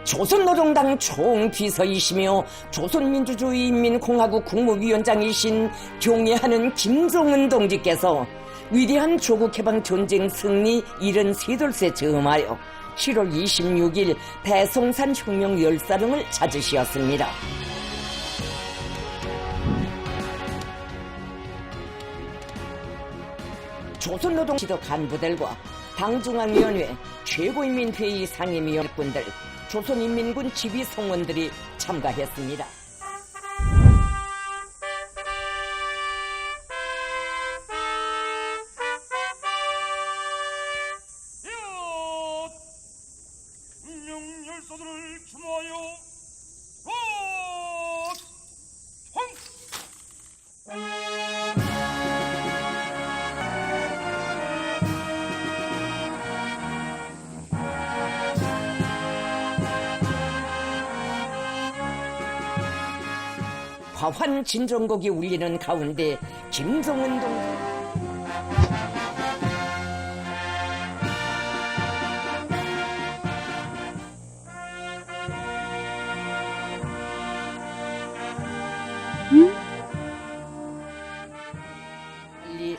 조선노동당 총비서이시며 조선민주주의인민공화국 국무위원장이신 경애하는 김정은 동지께서 위대한 조국해방전쟁 승리 73돌세 즈음하여 7월 26일 대송산 혁명 열사릉을 찾으시었습니다. 조선노동 지도 간부들과 당중앙위원회, 최고인민회의 상임위원분들, 조선인민군 지휘성원들이 참가했습니다. 열사들을 추모하여 화환 진정곡이 울리는 가운데 김정은 동지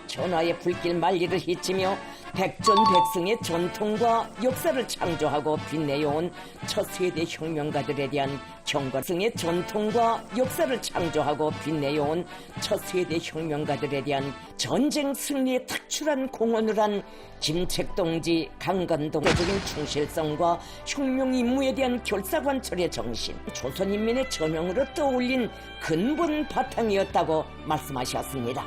전하의 불길 만리를 헤치며 백전백승의 전통과 역사를 창조하고 빛내어온 첫 세대 혁명가들에 대한 경과승의 전통과 역사를 창조하고 빛내어온 첫 세대 혁명가들에 대한 전쟁 승리에 탁출한 공헌을 한 김책동지, 강건동적인 충실성과 혁명 임무에 대한 결사관철의 정신, 조선인민의 전형으로 떠올린 근본 바탕이었다고 말씀하셨습니다.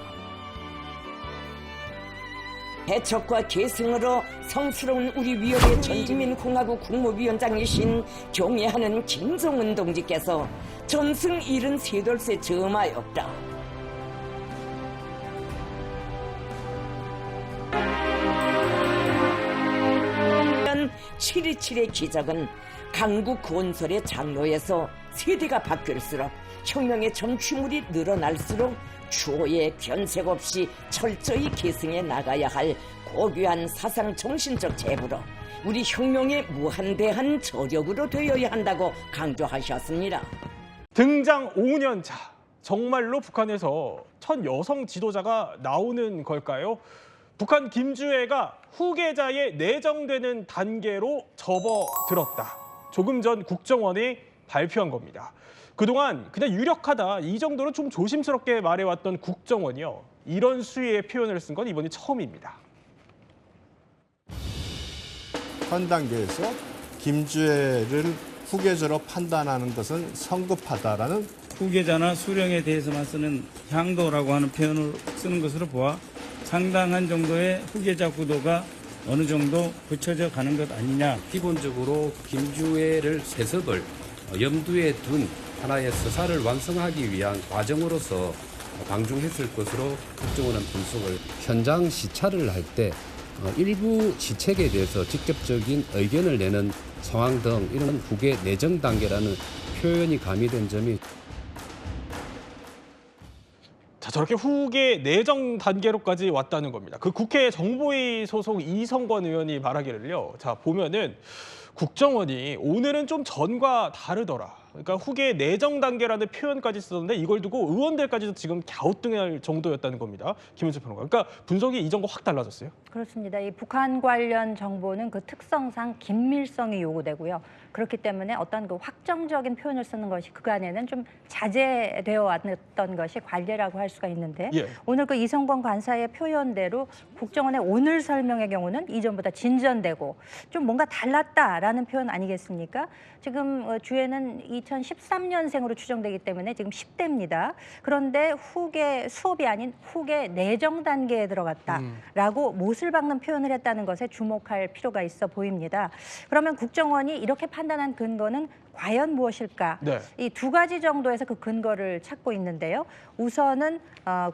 해척과 계승으로 성스러운 우리 위협의 전지민공화국 국무위원장이신 경애하는 김정은 동지께서 전승 73돌세 즈음하였다. (7.27) 기적은 강국 건설의 장로에서 세대가 바뀔수록 혁명의 점취물이 늘어날수록 추호의 견색 없이 철저히 계승해 나가야 할 고귀한 사상 정신적 제부로 우리 혁명의 무한대한 저력으로 되어야 한다고 강조하셨습니다. 등장 5년 차, 정말로 북한에서 첫 여성 지도자가 나오는 걸까요? 북한 김주애가 후계자에 내정되는 단계로 접어들었다. 조금 전 국정원이 발표한 겁니다. 그동안 그냥 유력하다, 이 정도로 좀 조심스럽게 말해왔던 국정원이요, 이런 수위의 표현을 쓴 건 이번이 처음입니다. 현 단계에서 김주애를 후계자로 판단하는 것은 성급하다라는, 후계자나 수령에 대해서만 쓰는 향도라고 하는 표현을 쓰는 것으로 보아 상당한 정도의 후계자 구도가 어느 정도 굳혀져 가는 것 아니냐. 기본적으로 김주애를 세습을 염두에 둔 하나의 서사를 완성하기 위한 과정으로서 방중했을 것으로 국정원은 분석을. 현장 시찰을 할 때 일부 시책에 대해서 직접적인 의견을 내는 상황 등 이런 후계 내정 단계라는 표현이 가미된 점이. 자, 저렇게 후계 내정 단계로까지 왔다는 겁니다. 그 국회 정보위 소속 이성권 의원이 말하기를요. 자, 보면은 국정원이 오늘은 좀 전과 다르더라. 그러니까 후계 내정 단계라는 표현까지 쓰던데 이걸 두고 의원들까지도 지금 갸우뚱할 정도였다는 겁니다. 김은수 평론가. 그러니까 분석이 이전과 확 달라졌어요. 그렇습니다. 이 북한 관련 정보는 그 특성상 긴밀성이 요구되고요. 그렇기 때문에 어떤 그 확정적인 표현을 쓰는 것이 그간에는 좀 자제되어 왔던 것이 관례라고 할 수가 있는데, 오늘 그 이성권 관사의 표현대로 국정원의 오늘 설명의 경우는 이전보다 진전되고 좀 뭔가 달랐다라는 표현 아니겠습니까? 지금 주애는 2013년생으로 추정되기 때문에 지금 10대입니다. 그런데 후계 수업이 아닌 후계 내정 단계에 들어갔다라고 못을 박는 표현을 했다는 것에 주목할 필요가 있어 보입니다. 그러면 국정원이 이렇게 판단한 근거는 과연 무엇일까? 네. 이 두 가지 정도에서 그 근거를 찾고 있는데요. 우선은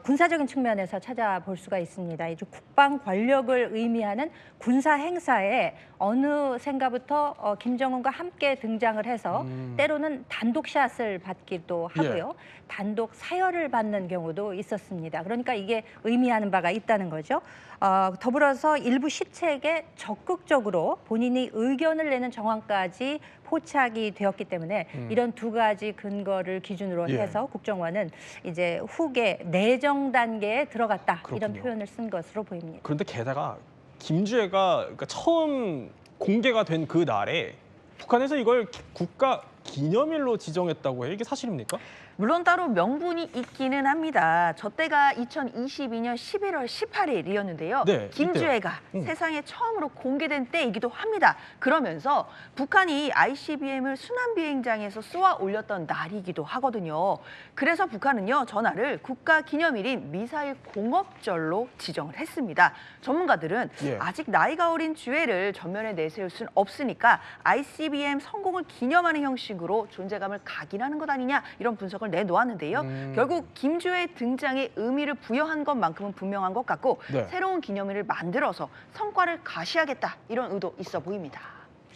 군사적인 측면에서 찾아볼 수가 있습니다. 이 국방 권력을 의미하는 군사 행사에 어느샌가부터 김정은과 함께 등장을 해서 때로는 단독샷을 받기도 하고요. 단독 사열을 받는 경우도 있었습니다. 그러니까 이게 의미하는 바가 있다는 거죠. 더불어서 일부 시책에 적극적으로 본인이 의견을 내는 정황까지 포착이 되었기 때문에 이런 두 가지 근거를 기준으로 예. 해서 국정원은 이제 후계 내정 단계에 들어갔다 이런 그렇군요. 표현을 쓴 것으로 보입니다. 그런데 게다가 김주애가 그러니까 처음 공개가 된 그 날에 북한에서 이걸 국가 기념일로 지정했다고 해요. 이게 사실입니까? 물론 따로 명분이 있기는 합니다. 저 때가 2022년 11월 18일이었는데요. 네, 김주애가 세상에 처음으로 공개된 때이기도 합니다. 그러면서 북한이 ICBM을 순환비행장에서 쏘아 올렸던 날이기도 하거든요. 그래서 북한은요, 전날을 국가기념일인 미사일 공업절로 지정을 했습니다. 전문가들은 예. 아직 나이가 어린 주애를 전면에 내세울 수는 없으니까 ICBM 성공을 기념하는 형식으로 존재감을 각인하는 것 아니냐 이런 분석을 내놓았는데요. 결국 김주애의 등장에 의미를 부여한 것만큼은 분명한 것 같고 네. 새로운 기념일을 만들어서 성과를 가시하겠다 이런 의도 있어 보입니다.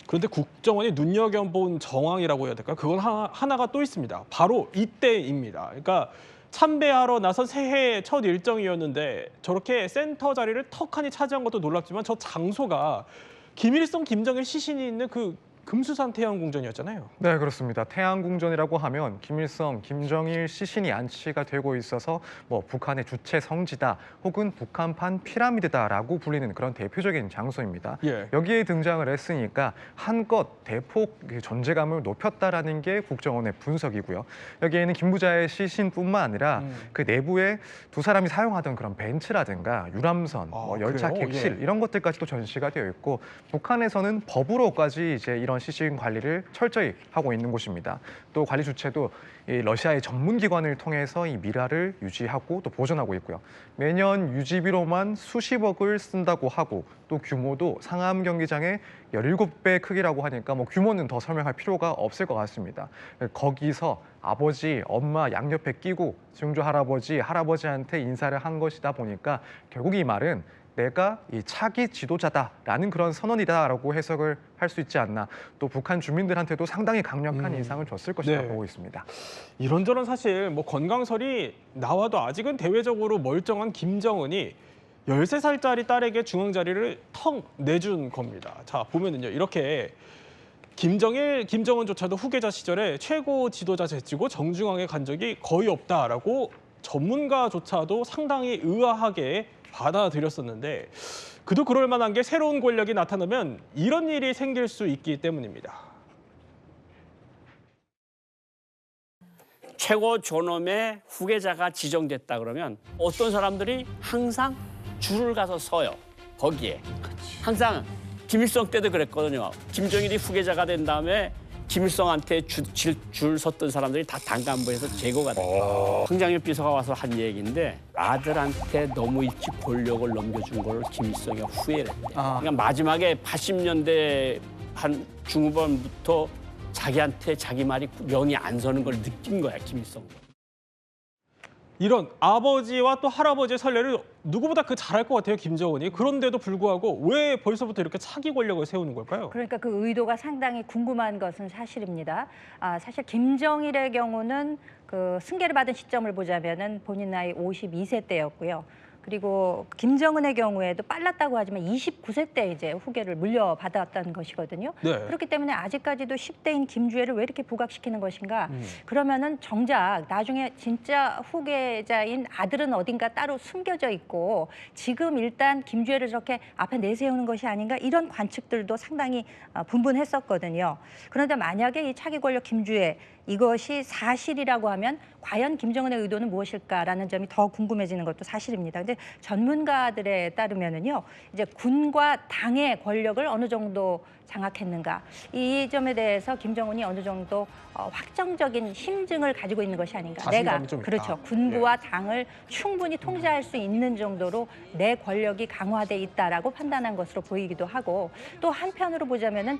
그런데 국정원이 눈여겨본 정황이라고 해야 될까요? 그건 하나가 또 있습니다. 바로 이때입니다. 그러니까 참배하러 나선 새해 첫 일정이었는데 저렇게 센터 자리를 턱하니 차지한 것도 놀랍지만 저 장소가 김일성, 김정일 시신이 있는 그 금수산 태양궁전이었잖아요. 네, 그렇습니다. 태양궁전이라고 하면 김일성, 김정일 시신이 안치가 되고 있어서 뭐 북한의 주체 성지다 혹은 북한판 피라미드다라고 불리는 그런 대표적인 장소입니다. 예. 여기에 등장을 했으니까 한껏 대폭 존재감을 높였다라는 게 국정원의 분석이고요. 여기에는 김부자의 시신뿐만 아니라 그 내부에 두 사람이 사용하던 그런 벤츠라든가 유람선, 뭐 열차 그래요? 객실 예. 이런 것들까지도 전시가 되어 있고 북한에서는 법으로까지 이제 이런 시신 관리를 철저히 하고 있는 곳입니다. 또 관리 주체도 이 러시아의 전문기관을 통해서 이 미라를 유지하고 또 보존하고 있고요. 매년 유지비로만 수십억을 쓴다고 하고 또 규모도 상암 경기장의 17배 크기라고 하니까 뭐 규모는 더 설명할 필요가 없을 것 같습니다. 거기서 아버지, 엄마 양옆에 끼고 증조 할아버지, 할아버지한테 인사를 한 것이다 보니까 결국 이 말은 내가 이 차기 지도자다라는 그런 선언이다라고 해석을 할 수 있지 않나. 또 북한 주민들한테도 상당히 강력한 인상을 줬을 것이라 네. 보고 있습니다. 이런저런 사실 뭐 건강설이 나와도 아직은 대외적으로 멀쩡한 김정은이 13살짜리 딸에게 중앙 자리를 턱 내준 겁니다. 자, 보면은요. 이렇게 김정일, 김정은조차도 후계자 시절에 최고 지도자 제치고 정중앙에 간 적이 거의 없다라고 전문가조차도 상당히 의아하게 받아들였었는데 그도 그럴 만한 게 새로운 권력이 나타나면 이런 일이 생길 수 있기 때문입니다. 최고 존엄의 후계자가 지정됐다 그러면 어떤 사람들이 항상 줄을 가서 서요. 거기에. 항상 김일성 때도 그랬거든요. 김정일이 후계자가 된 다음에 김일성한테 줄 섰던 사람들이 다 당간부에서 제거가 됐어요. 황장엽 비서가 와서 한 얘기인데 아들한테 너무 일찍 권력을 넘겨준 걸 김일성이 후회를 했대요. 그러니까 마지막에 80년대 한 중후반부터 자기한테 자기 말이 명이 안 서는 걸 느낀 거야, 김일성. 이런 아버지와 또 할아버지의 선례를 누구보다 잘할 것 같아요, 김정은이. 그런데도 불구하고 왜 벌써부터 이렇게 차기 권력을 세우는 걸까요? 그러니까 그 의도가 상당히 궁금한 것은 사실입니다. 사실 김정일의 경우는 그 승계를 받은 시점을 보자면은 본인 나이 52세 때였고요. 그리고 김정은의 경우에도 빨랐다고 하지만 29세 때 이제 후계를 물려받았던 것이거든요. 네. 그렇기 때문에 아직까지도 10대인 김주애를 왜 이렇게 부각시키는 것인가? 그러면은 정작 나중에 진짜 후계자인 아들은 어딘가 따로 숨겨져 있고 지금 일단 김주애를 저렇게 앞에 내세우는 것이 아닌가 이런 관측들도 상당히 분분했었거든요. 그런데 만약에 이 차기 권력 김주애 이것이 사실이라고 하면 과연 김정은의 의도는 무엇일까라는 점이 더 궁금해지는 것도 사실입니다. 근데 전문가들에 따르면은요, 이제 군과 당의 권력을 어느 정도 장악했는가 이 점에 대해서 김정은이 어느 정도 확정적인 심증을 가지고 있는 것이 아닌가. 자신감이 좀 있다. 그렇죠. 군부와 당을 충분히 통제할 수 있는 정도로 내 권력이 강화돼 있다라고 판단한 것으로 보이기도 하고 또 한편으로 보자면은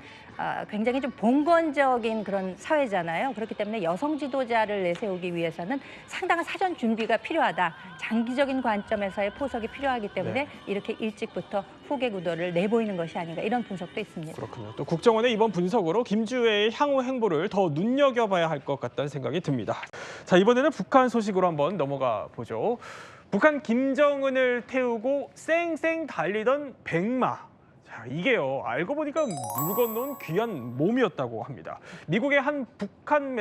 굉장히 좀 봉건적인 그런 사회잖아요. 그렇기 때문에 여성 지도자를 내세우기 위해서는 상당한 사전 준비가 필요하다. 장기적인 관점에서의 포석이 필요하기 때문에 이렇게 일찍부터 후계 구도를 내보이는 것이 아닌가 이런 분석도 있습니다. 그렇군요. 또 국정원의 이번 분석으로 김주애의 향후 행보를 더 눈여겨봐야 할 것 같다는 생각이 듭니다. 자, 이번에는 북한 소식으로 한번 넘어가 보죠. 북한 김정은을 태우고 쌩쌩 달리던 백마. 자, 이게요. 알고 보니까 물 건너온 귀한 몸이었다고 합니다. 미국의 한 북한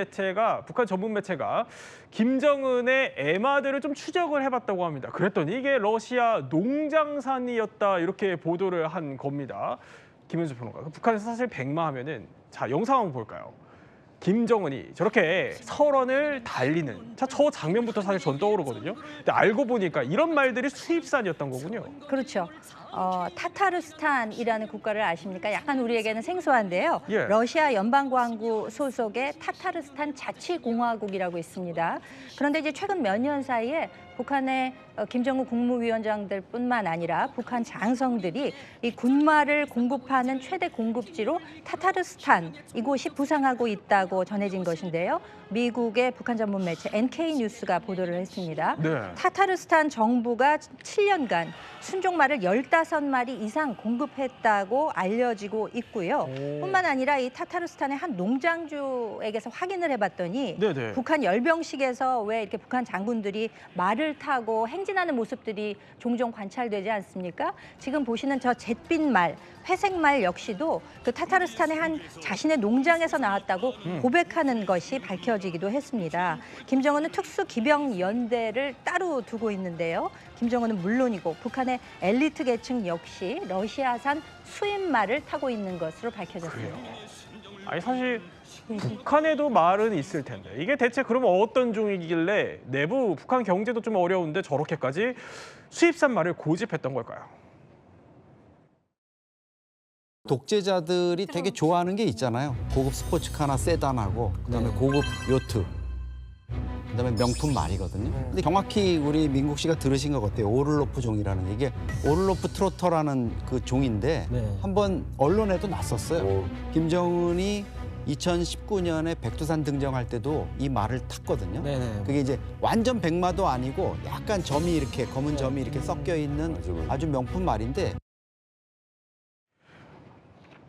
전문 매체가 김정은의 에마드를 좀 추적을 해봤다고 합니다. 그랬더니 이게 러시아 농장산이었다 이렇게 보도를 한 겁니다. 김현수 평론가. 북한에서 사실 백마하면은 자 영상 한번 볼까요? 김정은이 저렇게 설원을 달리는 저 장면부터 사실 전 떠오르거든요. 근데 알고 보니까 이런 말들이 수입산이었던 거군요. 그렇죠. 타타르스탄이라는 국가를 아십니까? 약간 우리에게는 생소한데요. 예. 러시아 연방공화국 소속의 타타르스탄 자치공화국이라고 있습니다. 그런데 이제 최근 몇 년 사이에 북한의 김정은 국무위원장들뿐만 아니라 북한 장성들이 이 군마를 공급하는 최대 공급지로 타타르스탄 이곳이 부상하고 있다고 전해진 것인데요. 미국의 북한 전문 매체 NK뉴스가 보도를 했습니다. 네. 타타르스탄 정부가 7년간 순종말을 15마리 이상 공급했다고 알려지고 있고요. 뿐만 아니라 이 타타르스탄의 한 농장주에게서 확인을 해봤더니 네네. 북한 열병식에서 왜 이렇게 북한 장군들이 말을 타고 행진하는 모습들이 종종 관찰되지 않습니까? 지금 보시는 저 잿빛 말, 회색 말 역시도 그 타타르스탄의 한 자신의 농장에서 나왔다고 고백하는 것이 밝혀지기도 했습니다. 김정은은 특수기병연대를 따로 두고 있는데요. 김정은은 물론이고 북한의 엘리트 계층 역시 러시아산 수입말을 타고 있는 것으로 밝혀졌습니다. 아니 사실 북한에도 말은 있을 텐데 이게 대체 그러면 어떤 종이길래 내부 북한 경제도 좀 어려운데 저렇게까지 수입산 말을 고집했던 걸까요? 독재자들이 되게 좋아하는 게 있잖아요. 고급 스포츠카나 세단하고 그다음에 고급 요트, 그다음에 명품 말이거든요. 근데 정확히 우리 민국 씨가 들으신 것 같아요. 오를로프 종이라는 게 이게 오를로프 트로터라는 그 종인데 한번 언론에도 났었어요. 김정은이 2019년에 백두산 등정할 때도 이 말을 탔거든요. 그게 이제 완전 백마도 아니고 약간 점이 이렇게 검은 점이 이렇게 섞여 있는 아주 명품 말인데.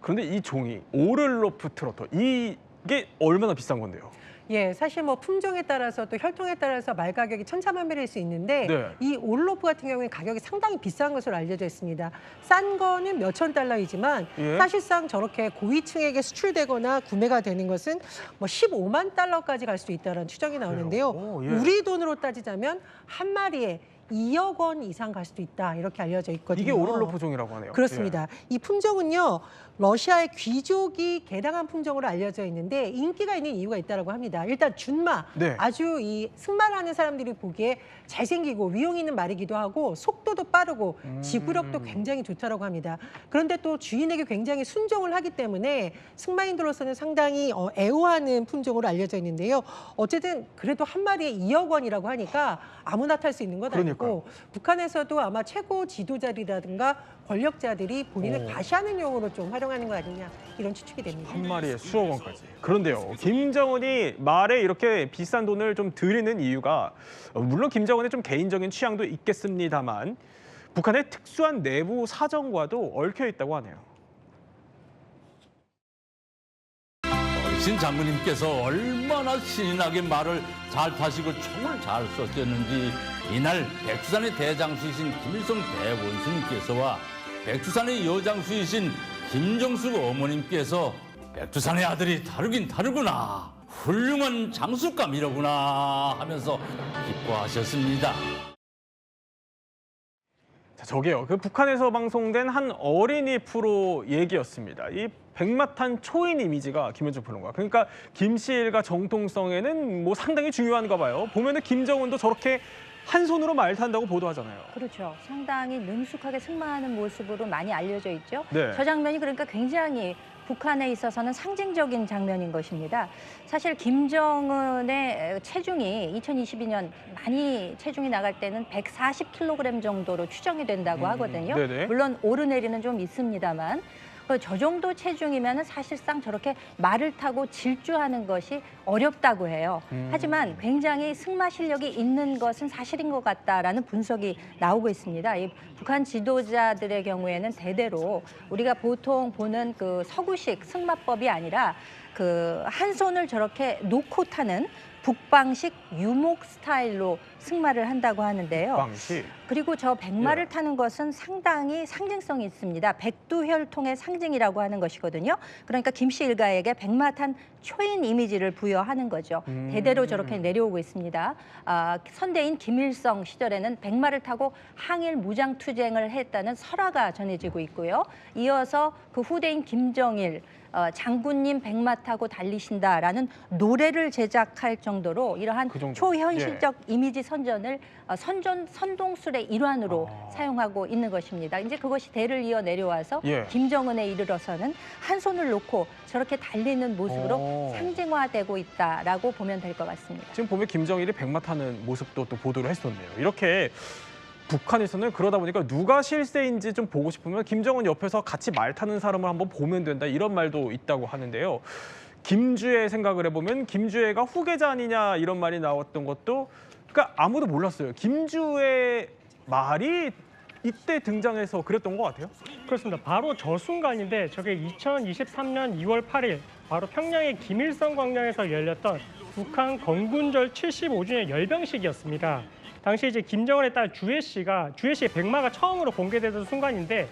그런데 이 종이 오를로프 트로터 이게 얼마나 비싼 건데요? 예, 사실 뭐 품종에 따라서 또 혈통에 따라서 말 가격이 천차만별일 수 있는데 네. 이 오를로프 같은 경우에 가격이 상당히 비싼 것으로 알려져 있습니다. 싼 거는 몇천 달러이지만 예? 사실상 저렇게 고위층에게 수출되거나 구매가 되는 것은 뭐 15만 달러까지 갈 수 있다는 추정이 나오는데요. 오, 예. 우리 돈으로 따지자면 한 마리에 2억 원 이상 갈 수도 있다 이렇게 알려져 있거든요. 이게 오를로프 종이라고 하네요. 그렇습니다. 이 품종은요. 러시아의 귀족이 개량한 품종으로 알려져 있는데 인기가 있는 이유가 있다고 합니다. 일단 준마, 네. 아주 이 승마하는 사람들이 보기에 잘생기고 위용 있는 말이기도 하고 속도도 빠르고 지구력도 굉장히 좋다고 합니다. 그런데 또 주인에게 굉장히 순종을 하기 때문에 승마인들로서는 상당히 애호하는 품종으로 알려져 있는데요. 어쨌든 그래도 한 마리에 2억 원이라고 하니까 아무나 탈 수 있는 건 아니고 북한에서도 아마 최고 지도자리라든가 권력자들이 본인을 과시하는 용으로 좀 활용하는 거 아니냐 이런 추측이 됩니다. 한 마리에 수억 원까지. 그런데요, 김정은이 말에 이렇게 비싼 돈을 좀 들이는 이유가 물론 김정은의 좀 개인적인 취향도 있겠습니다만 북한의 특수한 내부 사정과도 얽혀 있다고 하네요. 신 장군님께서 얼마나 신이 나게 말을 잘 타시고 총을 잘 쏘셨는지 이날 백두산의 대장수이신 김일성 대원수님께서와 백두산의 여장수이신 김정숙 어머님께서 백두산의 아들이 다르긴 다르구나, 훌륭한 장수감이로구나 하면서 기뻐하셨습니다. 자, 저게요. 그 북한에서 방송된 한 어린이 프로 얘기였습니다. 이 백마탄 초인 이미지가 김현주 평론가. 그러니까 김씨일가 정통성에는 뭐 상당히 중요한가 봐요. 보면은 김정은도 저렇게 한 손으로 말 탄다고 보도하잖아요. 그렇죠. 상당히 능숙하게 승마하는 모습으로 많이 알려져 있죠. 네. 저 장면이 그러니까 굉장히 북한에 있어서는 상징적인 장면인 것입니다. 사실 김정은의 체중이 2022년 많이 체중이 나갈 때는 140kg 정도로 추정이 된다고 하거든요. 네네. 물론 오르내리는 좀 있습니다만 저 정도 체중이면 사실상 저렇게 말을 타고 질주하는 것이 어렵다고 해요. 하지만 굉장히 승마 실력이 있는 것은 사실인 것 같다라는 분석이 나오고 있습니다. 이 북한 지도자들의 경우에는 대대로 우리가 보통 보는 그 서구식 승마법이 아니라 그 한 손을 저렇게 놓고 타는 북방식 유목 스타일로 승마를 한다고 하는데요. 방식. 그리고 저 백마를 예. 타는 것은 상당히 상징성이 있습니다. 백두혈통의 상징이라고 하는 것이거든요. 그러니까 김씨 일가에게 백마 탄 초인 이미지를 부여하는 거죠. 대대로 저렇게 내려오고 있습니다. 선대인 김일성 시절에는 백마를 타고 항일 무장투쟁을 했다는 설화가 전해지고 있고요. 이어서 그 후대인 김정일 장군님 백마 타고 달리신다라는 노래를 제작할 정도로 이러한 그 정도. 초현실적 이미지 선전을 선동술의 일환으로 사용하고 있는 것입니다. 이제 그것이 대를 이어 내려와서 예. 김정은에 이르러서는 한 손을 놓고 저렇게 달리는 모습으로 상징화되고 있다라고 보면 될 것 같습니다. 지금 보면 김정일이 백마 타는 모습도 또 보도를 했었네요. 이렇게 북한에서는 그러다 보니까 누가 실세인지 좀 보고 싶으면 김정은 옆에서 같이 말 타는 사람을 한번 보면 된다, 이런 말도 있다고 하는데요. 김주애 생각을 해보면 김주애가 후계자 아니냐 이런 말이 나왔던 것도 그러니까 아무도 몰랐어요. 김주애 말이 이때 등장해서 그랬던 것 같아요. 그렇습니다. 바로 저 순간인데 저게 2023년 2월 8일 바로 평양의 김일성 광장에서 열렸던 북한 건군절 75주년 열병식이었습니다. 당시 이제 김정은의 딸 주애 씨의 백마가 처음으로 공개되던 순간인데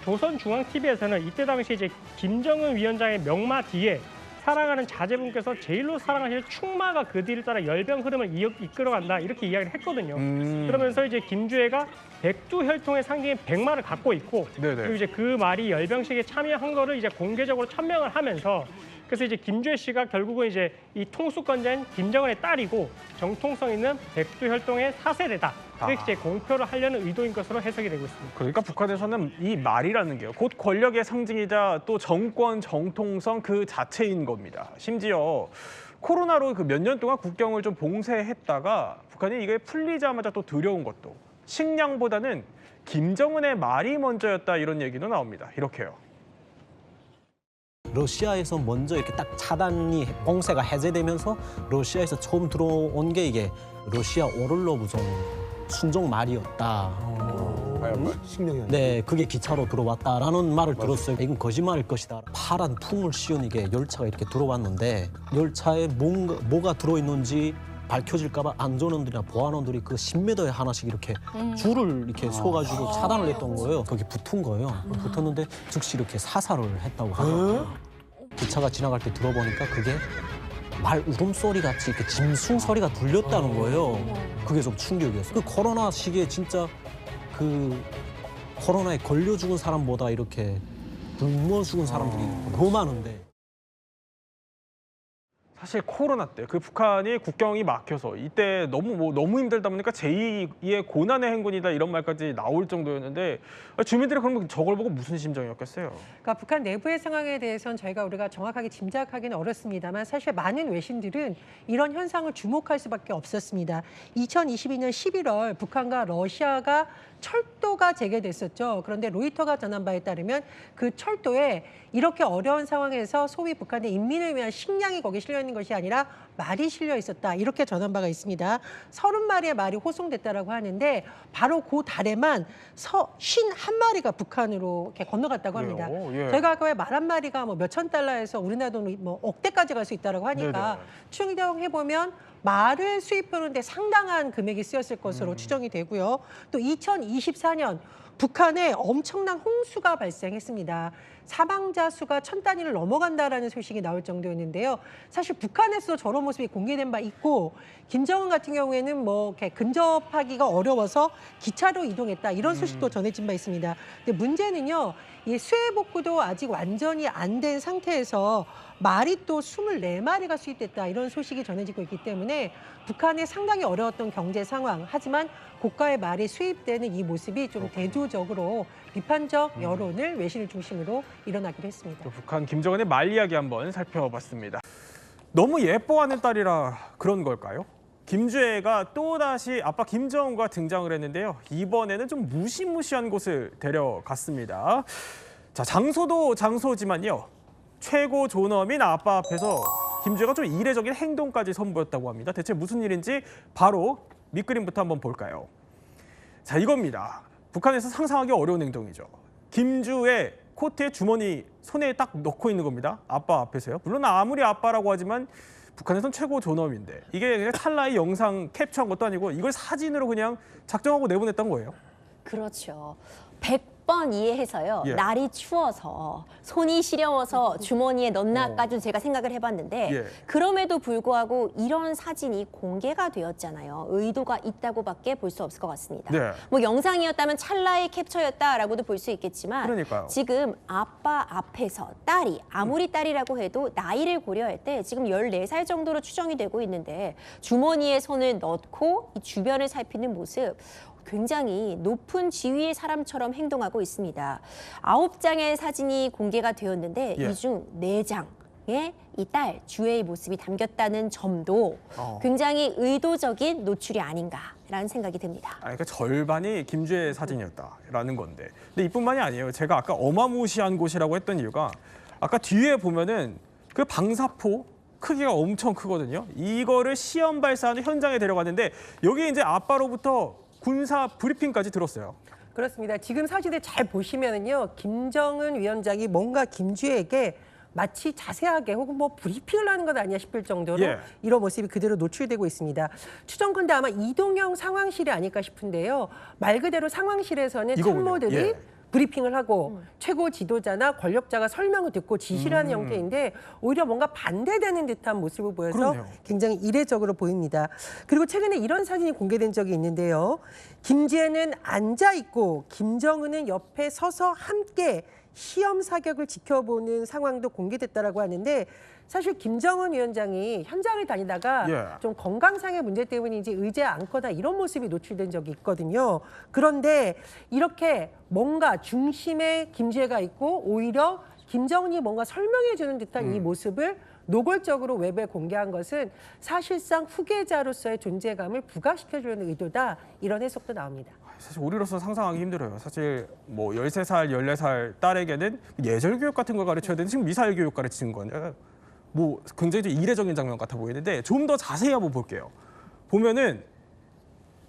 조선중앙TV에서는 이때 당시 이제 김정은 위원장의 명마 뒤에 사랑하는 자제분께서 제일로 사랑하실 충마가 그 뒤를 따라 열병 흐름을 이끌어간다, 이렇게 이야기를 했거든요. 그러면서 이제 김주애가 백두혈통의 상징인 백마를 갖고 있고 그리고 이제 그 말이 열병식에 참여한 거를 이제 공개적으로 천명을 하면서 그래서 이제 김주애 씨가 결국은 이제 이 통수권자인 김정은의 딸이고 정통성 있는 백두혈통의 4세대다. 이렇게 이제 공표를 하려는 의도인 것으로 해석이 되고 있습니다. 그러니까 북한에서는 이 말이라는 게요, 곧 권력의 상징이자 또 정권 정통성 그 자체인 겁니다. 심지어 코로나로 그 몇 년 동안 국경을 좀 봉쇄했다가 북한이 이게 풀리자마자 또 들여온 것도 식량보다는 김정은의 말이 먼저였다, 이런 얘기도 나옵니다. 이렇게요. 러시아에서 먼저 이렇게 딱 차단이 봉쇄가 해제되면서 러시아에서 처음 들어온 게 이게 러시아 오를로브종 순종 말이었다. 네, 그게 기차로 들어왔다라는 말을 들었어요. 이건 거짓말일 것이다. 파란 풍을 씌운 이게 열차가 이렇게 들어왔는데 열차에 뭐가 들어있는지 밝혀질까 봐 안전원들이나 보안원들이 그 10m에 하나씩 이렇게 줄을 이렇게 서가지고 차단을 했던 거예요. 거기 붙은 거예요. 붙었는데 즉시 이렇게 사살을 했다고 하더라고요. 기차가 지나갈 때 들어보니까 그게 말 울음소리 같이 이렇게 짐승 소리가 들렸다는 거예요. 그게 좀 충격이었어요. 그 코로나 시기에 진짜 그 코로나에 걸려 죽은 사람보다 이렇게 굶어 죽은 사람들이 너무 많은데. 사실 코로나 때 그 북한이 국경이 막혀서 이때 너무 힘들다 보니까 제2의 고난의 행군이다, 이런 말까지 나올 정도였는데 주민들이 그러면 저걸 보고 무슨 심정이었겠어요? 그러니까 북한 내부의 상황에 대해서는 우리가 정확하게 짐작하기는 어렵습니다만 사실 많은 외신들은 이런 현상을 주목할 수밖에 없었습니다. 2022년 11월 북한과 러시아가 철도가 재개됐었죠. 그런데 로이터가 전한 바에 따르면 그 철도에 이렇게 어려운 상황에서 소위 북한의 인민을 위한 식량이 거기 실려 있는 것이 아니라 말이 실려 있었다, 이렇게 전한 바가 있습니다. 30마리의 말이 호송됐다라고 하는데 바로 그 달에만 51마리가 북한으로 이렇게 건너갔다고 합니다. 예. 저희가 아까 말 한 마리가 뭐 몇천 달러에서 우리나라 돈으로 뭐 억대까지 갈 수 있다라고 하니까 추정해 보면 말을 수입하는데 상당한 금액이 쓰였을 것으로 추정이 되고요. 또 2024년 북한에 엄청난 홍수가 발생했습니다. 사망자 수가 1000단위를 넘어간다라는 소식이 나올 정도였는데요. 사실 북한에서도 저런 모습이 공개된 바 있고 김정은 같은 경우에는 뭐 이렇게 근접하기가 어려워서 기차로 이동했다, 이런 소식도 전해진 바 있습니다. 근데 문제는요, 이 수해 복구도 아직 완전히 안 된 상태에서 말이 또 24마리가 수입됐다, 이런 소식이 전해지고 있기 때문에 북한에 상당히 어려웠던 경제 상황, 하지만 고가의 말이 수입되는 이 모습이 좀 대조적으로 비판적 여론을 외신을 중심으로 일어나기도 했습니다. 북한 김정은의 말 이야기 한번 살펴봤습니다. 너무 예뻐하는 딸이라 그런 걸까요? 김주애가 또다시 아빠 김정은과 등장을 했는데요. 이번에는 좀 무시무시한 곳을 데려갔습니다. 자, 장소도 장소지만요, 최고 존엄인 아빠 앞에서 김주애가 좀 이례적인 행동까지 선보였다고 합니다. 대체 무슨 일인지 바로 밑그림부터 한번 볼까요? 자, 이겁니다. 북한에서 상상하기 어려운 행동이죠. 김주애 코트에 주머니 손에 딱 넣고 있는 겁니다. 아빠 앞에서요. 물론 아무리 아빠라고 하지만 북한에선 최고 존엄인데 이게 그냥 찰나의 영상 캡처한 것도 아니고 이걸 사진으로 그냥 작정하고 내보냈던 거예요. 그렇죠. 100번 이해해서요. 예. 날이 추워서 손이 시려워서 주머니에 넣나까지 제가 생각을 해봤는데 예. 그럼에도 불구하고 이런 사진이 공개가 되었잖아요. 의도가 있다고밖에 볼 수 없을 것 같습니다. 네. 뭐 영상이었다면 찰나의 캡처였다라고도 볼 수 있겠지만 그러니까요. 지금 아빠 앞에서 딸이 아무리 딸이라고 해도 나이를 고려할 때 지금 14살 정도로 추정이 되고 있는데 주머니에 손을 넣고 이 주변을 살피는 모습 굉장히 높은 지위의 사람처럼 행동하고 있습니다. 9장의 사진이 공개가 되었는데 예. 이 중 4장에 이 딸 주애의 모습이 담겼다는 점도 굉장히 의도적인 노출이 아닌가라는 생각이 듭니다. 그러니까 절반이 김주애 사진이었다라는 건데. 근데 이뿐만이 아니에요. 제가 아까 어마무시한 곳이라고 했던 이유가 아까 뒤에 보면은 그 방사포 크기가 엄청 크거든요. 이거를 시험 발사하는 현장에 데려갔는데 여기 이제 아빠로부터 군사 브리핑까지 들었어요. 그렇습니다. 지금 사진을 잘 보시면은요, 김정은 위원장이 뭔가 김주애에게 마치 자세하게 혹은 뭐 브리핑을 하는 것 아니냐 싶을 정도로 예. 이런 모습이 그대로 노출되고 있습니다. 추정컨대 아마 이동형 상황실이 아닐까 싶은데요. 말 그대로 상황실에서는 이거군요. 참모들이 예. 브리핑을 하고 최고 지도자나 권력자가 설명을 듣고 지시를 하는 형태인데 오히려 뭔가 반대되는 듯한 모습을 보여서 그러네요. 굉장히 이례적으로 보입니다. 그리고 최근에 이런 사진이 공개된 적이 있는데요. 김지혜는 앉아 있고 김정은은 옆에 서서 함께 시험 사격을 지켜보는 상황도 공개됐다라고 하는데 사실 김정은 위원장이 현장을 다니다가 예. 좀 건강상의 문제 때문인지 의자에 앉거나 이런 모습이 노출된 적이 있거든요. 그런데 이렇게 뭔가 중심에 김지혜가 있고 오히려 김정은이 뭔가 설명해주는 듯한 이 모습을 노골적으로 웹에 공개한 것은 사실상 후계자로서의 존재감을 부각시켜주는 의도다. 이런 해석도 나옵니다. 사실 우리로서 상상하기 힘들어요. 사실 뭐 13살, 14살 딸에게는 예절 교육 같은 걸 가르쳐야 되는데 지금 미사일 교육 가르치는 거냐. 뭐 굉장히 좀 이례적인 장면 같아 보이는데 좀 더 자세히 한번 볼게요. 보면은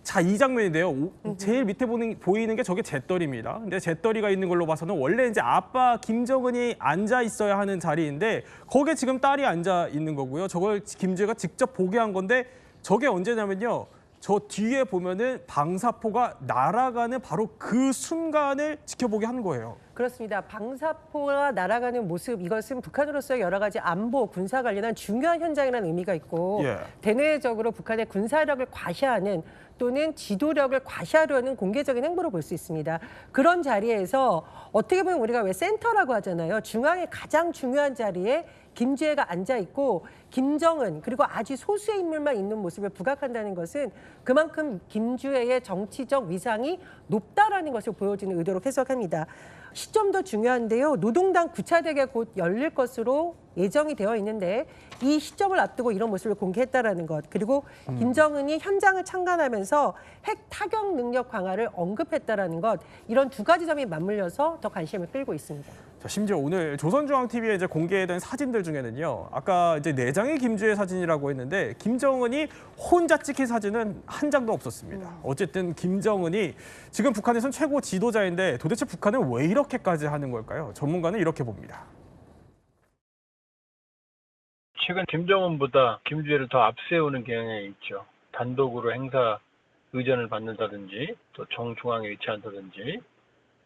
자, 이 장면인데요. 제일 밑에 보이는 게 저게 잿더리입니다. 근데 잿더리가 있는 걸로 봐서는 원래 이제 아빠 김정은이 앉아 있어야 하는 자리인데 거기에 지금 딸이 앉아 있는 거고요. 저걸 김주애가 직접 보게 한 건데 저게 언제냐면요. 저 뒤에 보면은 방사포가 날아가는 바로 그 순간을 지켜보게 한 거예요. 그렇습니다. 방사포가 날아가는 모습, 이것은 북한으로서의 여러 가지 안보, 군사 관련한 중요한 현장이라는 의미가 있고 예. 대내적으로 북한의 군사력을 과시하는 또는 지도력을 과시하려는 공개적인 행보로 볼 수 있습니다. 그런 자리에서 어떻게 보면 우리가 왜 센터라고 하잖아요. 중앙의 가장 중요한 자리에 김주애가 앉아 있고 김정은 그리고 아주 소수의 인물만 있는 모습을 부각한다는 것은 그만큼 김주애의 정치적 위상이 높다라는 것을 보여주는 의도로 해석합니다. 시점도 중요한데요. 노동당 9차 대회 곧 열릴 것으로 예정이 되어 있는데 이 시점을 앞두고 이런 모습을 공개했다라는 것. 그리고 김정은이 현장을 참관하면서 핵 타격 능력 강화를 언급했다라는 것. 이런 두 가지 점이 맞물려서 더 관심을 끌고 있습니다. 자, 심지어 오늘 조선중앙TV에 이제 공개된 사진들 중에는요. 아까 이제 4장의 김주애 사진이라고 했는데 김정은이 혼자 찍힌 사진은 한 장도 없었습니다. 어쨌든 김정은이 지금 북한에선 최고 지도자인데 도대체 북한은 왜 이렇게까지 하는 걸까요? 전문가는 이렇게 봅니다. 최근 김정은보다 김주애를 더 앞세우는 경향이 있죠. 단독으로 행사 의전을 받는다든지 또 정중앙에 위치한다든지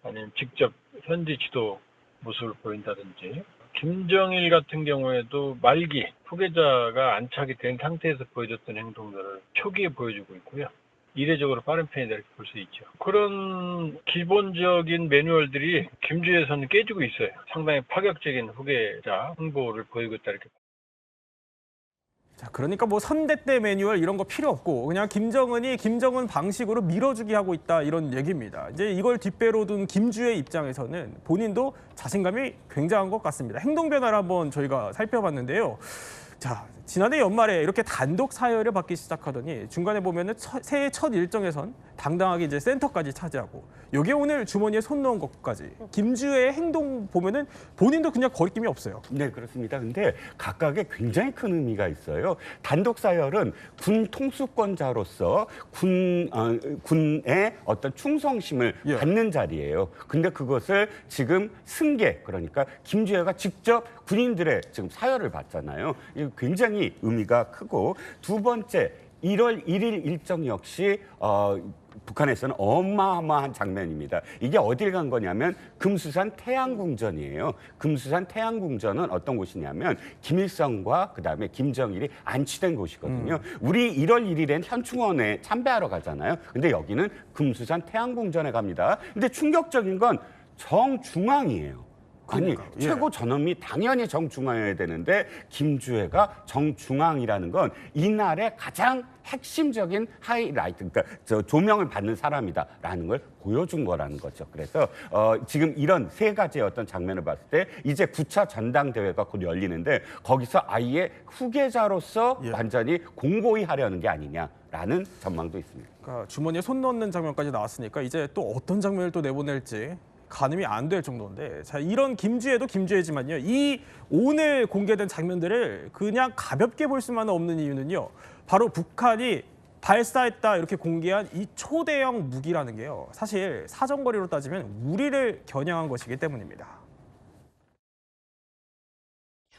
아니면 직접 현지 지도 모습을 보인다든지 김정일 같은 경우에도 말기 후계자가 안착이 된 상태에서 보여줬던 행동들을 초기에 보여주고 있고요. 이례적으로 빠른 편이다 이렇게 볼 수 있죠. 그런 기본적인 매뉴얼들이 김주애에서는 깨지고 있어요. 상당히 파격적인 후계자 홍보를 보이고 있다 이렇게. 자, 그러니까 뭐 선대 때 매뉴얼 이런 거 필요 없고 그냥 김정은이 김정은 방식으로 밀어주기 하고 있다 이런 얘기입니다. 이제 이걸 뒷배로 둔 김주애 입장에서는 본인도 자신감이 굉장한 것 같습니다. 행동 변화를 한번 저희가 살펴봤는데요. 자, 지난해 연말에 이렇게 단독 사열을 받기 시작하더니 중간에 보면은 새해 첫 일정에선 당당하게 이제 센터까지 차지하고 여기에 오늘 주머니에 손 넣은 것까지 김주혜의 행동 보면은 본인도 그냥 거리낌이 없어요. 네, 그렇습니다. 근데 각각의 굉장히 큰 의미가 있어요. 단독 사열은 군 통수권자로서 군의 어떤 충성심을 받는 자리예요. 근데 그것을 지금 승계, 그러니까 김주혜가 직접 군인들의 지금 사열을 받잖아요. 이거 굉장히 의미가 크고, 두 번째 1월 1일 일정 역시 북한에서는 어마어마한 장면입니다. 이게 어딜 간 거냐면 금수산 태양궁전이에요. 금수산 태양궁전은 어떤 곳이냐면 김일성과 그다음에 김정일이 안치된 곳이거든요. 우리 1월 1일엔 현충원에 참배하러 가잖아요. 근데 여기는 금수산 태양궁전에 갑니다. 근데 충격적인 건 정중앙이에요. 아니, 최고 전엄이 당연히 정중앙이어야 되는데 김주혜가 정중앙이라는 건 이날의 가장 핵심적인 하이라이트, 그러니까 조명을 받는 사람이다라는 걸 보여준 거라는 거죠. 그래서 지금 이런 세 가지의 어떤 장면을 봤을 때 이제 9차 전당대회가 곧 열리는데 거기서 아예 후계자로서 완전히 공고히 하려는 게 아니냐라는 전망도 있습니다. 그러니까 주머니에 손 넣는 장면까지 나왔으니까 이제 또 어떤 장면을 또 내보낼지 가늠이 안 될 정도인데, 자, 이런 김주혜도 김주혜지만요, 이 오늘 공개된 장면들을 그냥 가볍게 볼 수만 없는 이유는요, 바로 북한이 발사했다 이렇게 공개한 이 초대형 무기라는 게요, 사실 사정거리로 따지면 우리를 겨냥한 것이기 때문입니다.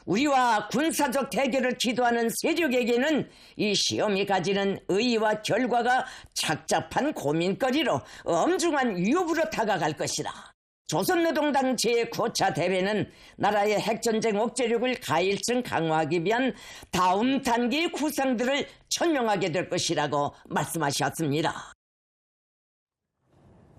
우리와 군사적 대결을 기도하는 세력에게는 이 시험이 가지는 의의와 결과가 착잡한 고민거리로 엄중한 위협으로 다가갈 것이다. 조선노동당 제9차 대회는 나라의 핵전쟁 억제력을 가일층 강화하기 위한 다음 단계의 구상들을 천명하게 될 것이라고 말씀하셨습니다.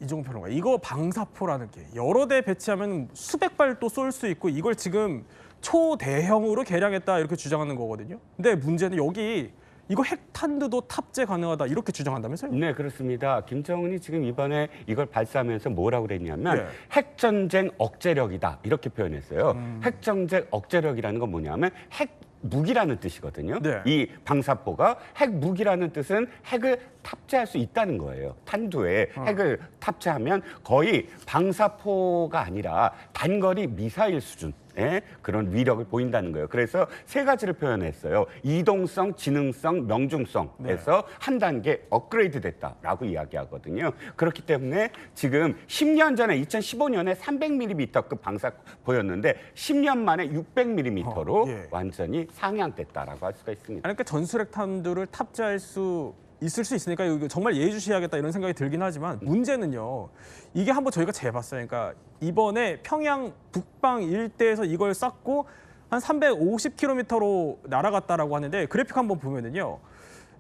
이종훈 평론가, 이거 방사포라는 게 여러 대 배치하면 수백 발 또 쏠 수 있고 이걸 지금 초대형으로 개량했다 이렇게 주장하는 거거든요. 근데 문제는 여기 이거 핵탄두도 탑재 가능하다 이렇게 주장한다면서요? 네, 그렇습니다. 김정은이 지금 이번에 이걸 발사하면서 뭐라고 그랬냐면 핵전쟁 억제력이다 이렇게 표현했어요. 핵전쟁 억제력이라는 건 뭐냐면 핵 무기라는 뜻이거든요. 이 방사포가 핵 무기라는 뜻은 핵을 탑재할 수 있다는 거예요. 탄두에 핵을 탑재하면 거의 방사포가 아니라 단거리 미사일 수준의 그런 위력을 보인다는 거예요. 그래서 세 가지를 표현했어요. 이동성, 지능성, 명중성에서 한 단계 업그레이드 됐다라고 이야기하거든요. 그렇기 때문에 지금 10년 전에 2015년에 300mm급 방사포였는데 10년 만에 600mm로 완전히 상향됐다라고 할 수가 있습니다. 그러니까 전술핵 탄두를 탑재할 수 있을 수 있으니까 이거 정말 예의주시해야겠다 이런 생각이 들긴 하지만, 문제는요, 이게 한번 저희가 재봤어요. 그러니까 이번에 평양 북방 일대에서 이걸 쐈고 한 350km로 날아갔다라고 하는데, 그래픽 한번 보면은요,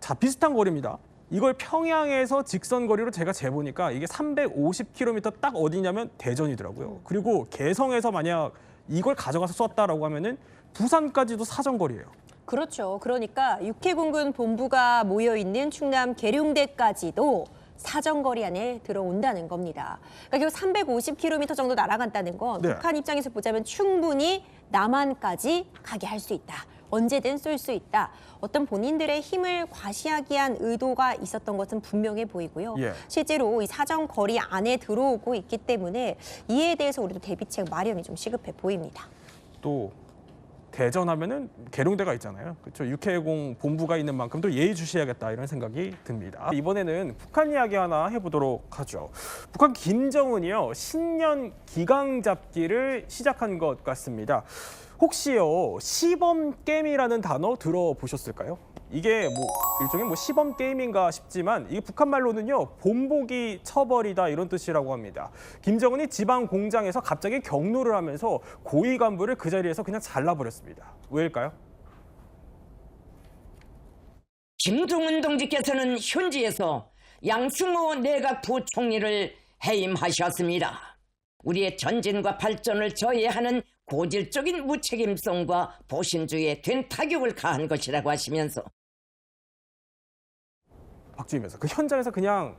자, 비슷한 거리입니다. 이걸 평양에서 직선 거리로 제가 재보니까 이게 350km 딱 어디냐면 대전이더라고요. 그리고 개성에서 만약 이걸 가져가서 쐈다라고 하면은 부산까지도 사정거리예요. 그렇죠. 그러니까 육해공군 본부가 모여있는 충남 계룡대까지도 사정거리 안에 들어온다는 겁니다. 그러니까 결국 350km 정도 날아간다는 건 북한 입장에서 보자면 충분히 남한까지 가게 할 수 있다. 언제든 쏠 수 있다. 어떤 본인들의 힘을 과시하기 위한 의도가 있었던 것은 분명해 보이고요. 실제로 이 사정거리 안에 들어오고 있기 때문에 이에 대해서 우리도 대비책 마련이 좀 시급해 보입니다. 또 대전하면은 계룡대가 있잖아요. 그렇죠. 육해공 본부가 있는 만큼 또 예의주시해야겠다 이런 생각이 듭니다. 이번에는 북한 이야기 하나 해보도록 하죠. 북한 김정은이요, 신년 기강 잡기를 시작한 것 같습니다. 혹시요, 시범 게임이라는 단어 들어보셨을까요? 이게 뭐 일종의 뭐 시범 게임인가 싶지만 이게 북한 말로는요, 본보기 처벌이다 이런 뜻이라고 합니다. 김정은이 지방 공장에서 갑자기 경로를 하면서 고위 간부를 그 자리에서 그냥 잘라버렸습니다. 왜일까요? 김정은 동지께서는 현지에서 양승호 내각 부총리를 해임하셨습니다. 우리의 전진과 발전을 저해하는 고질적인 무책임성과 보신주의에 된 타격을 가한 것이라고 하시면서, 박주임에서 그 현장에서 그냥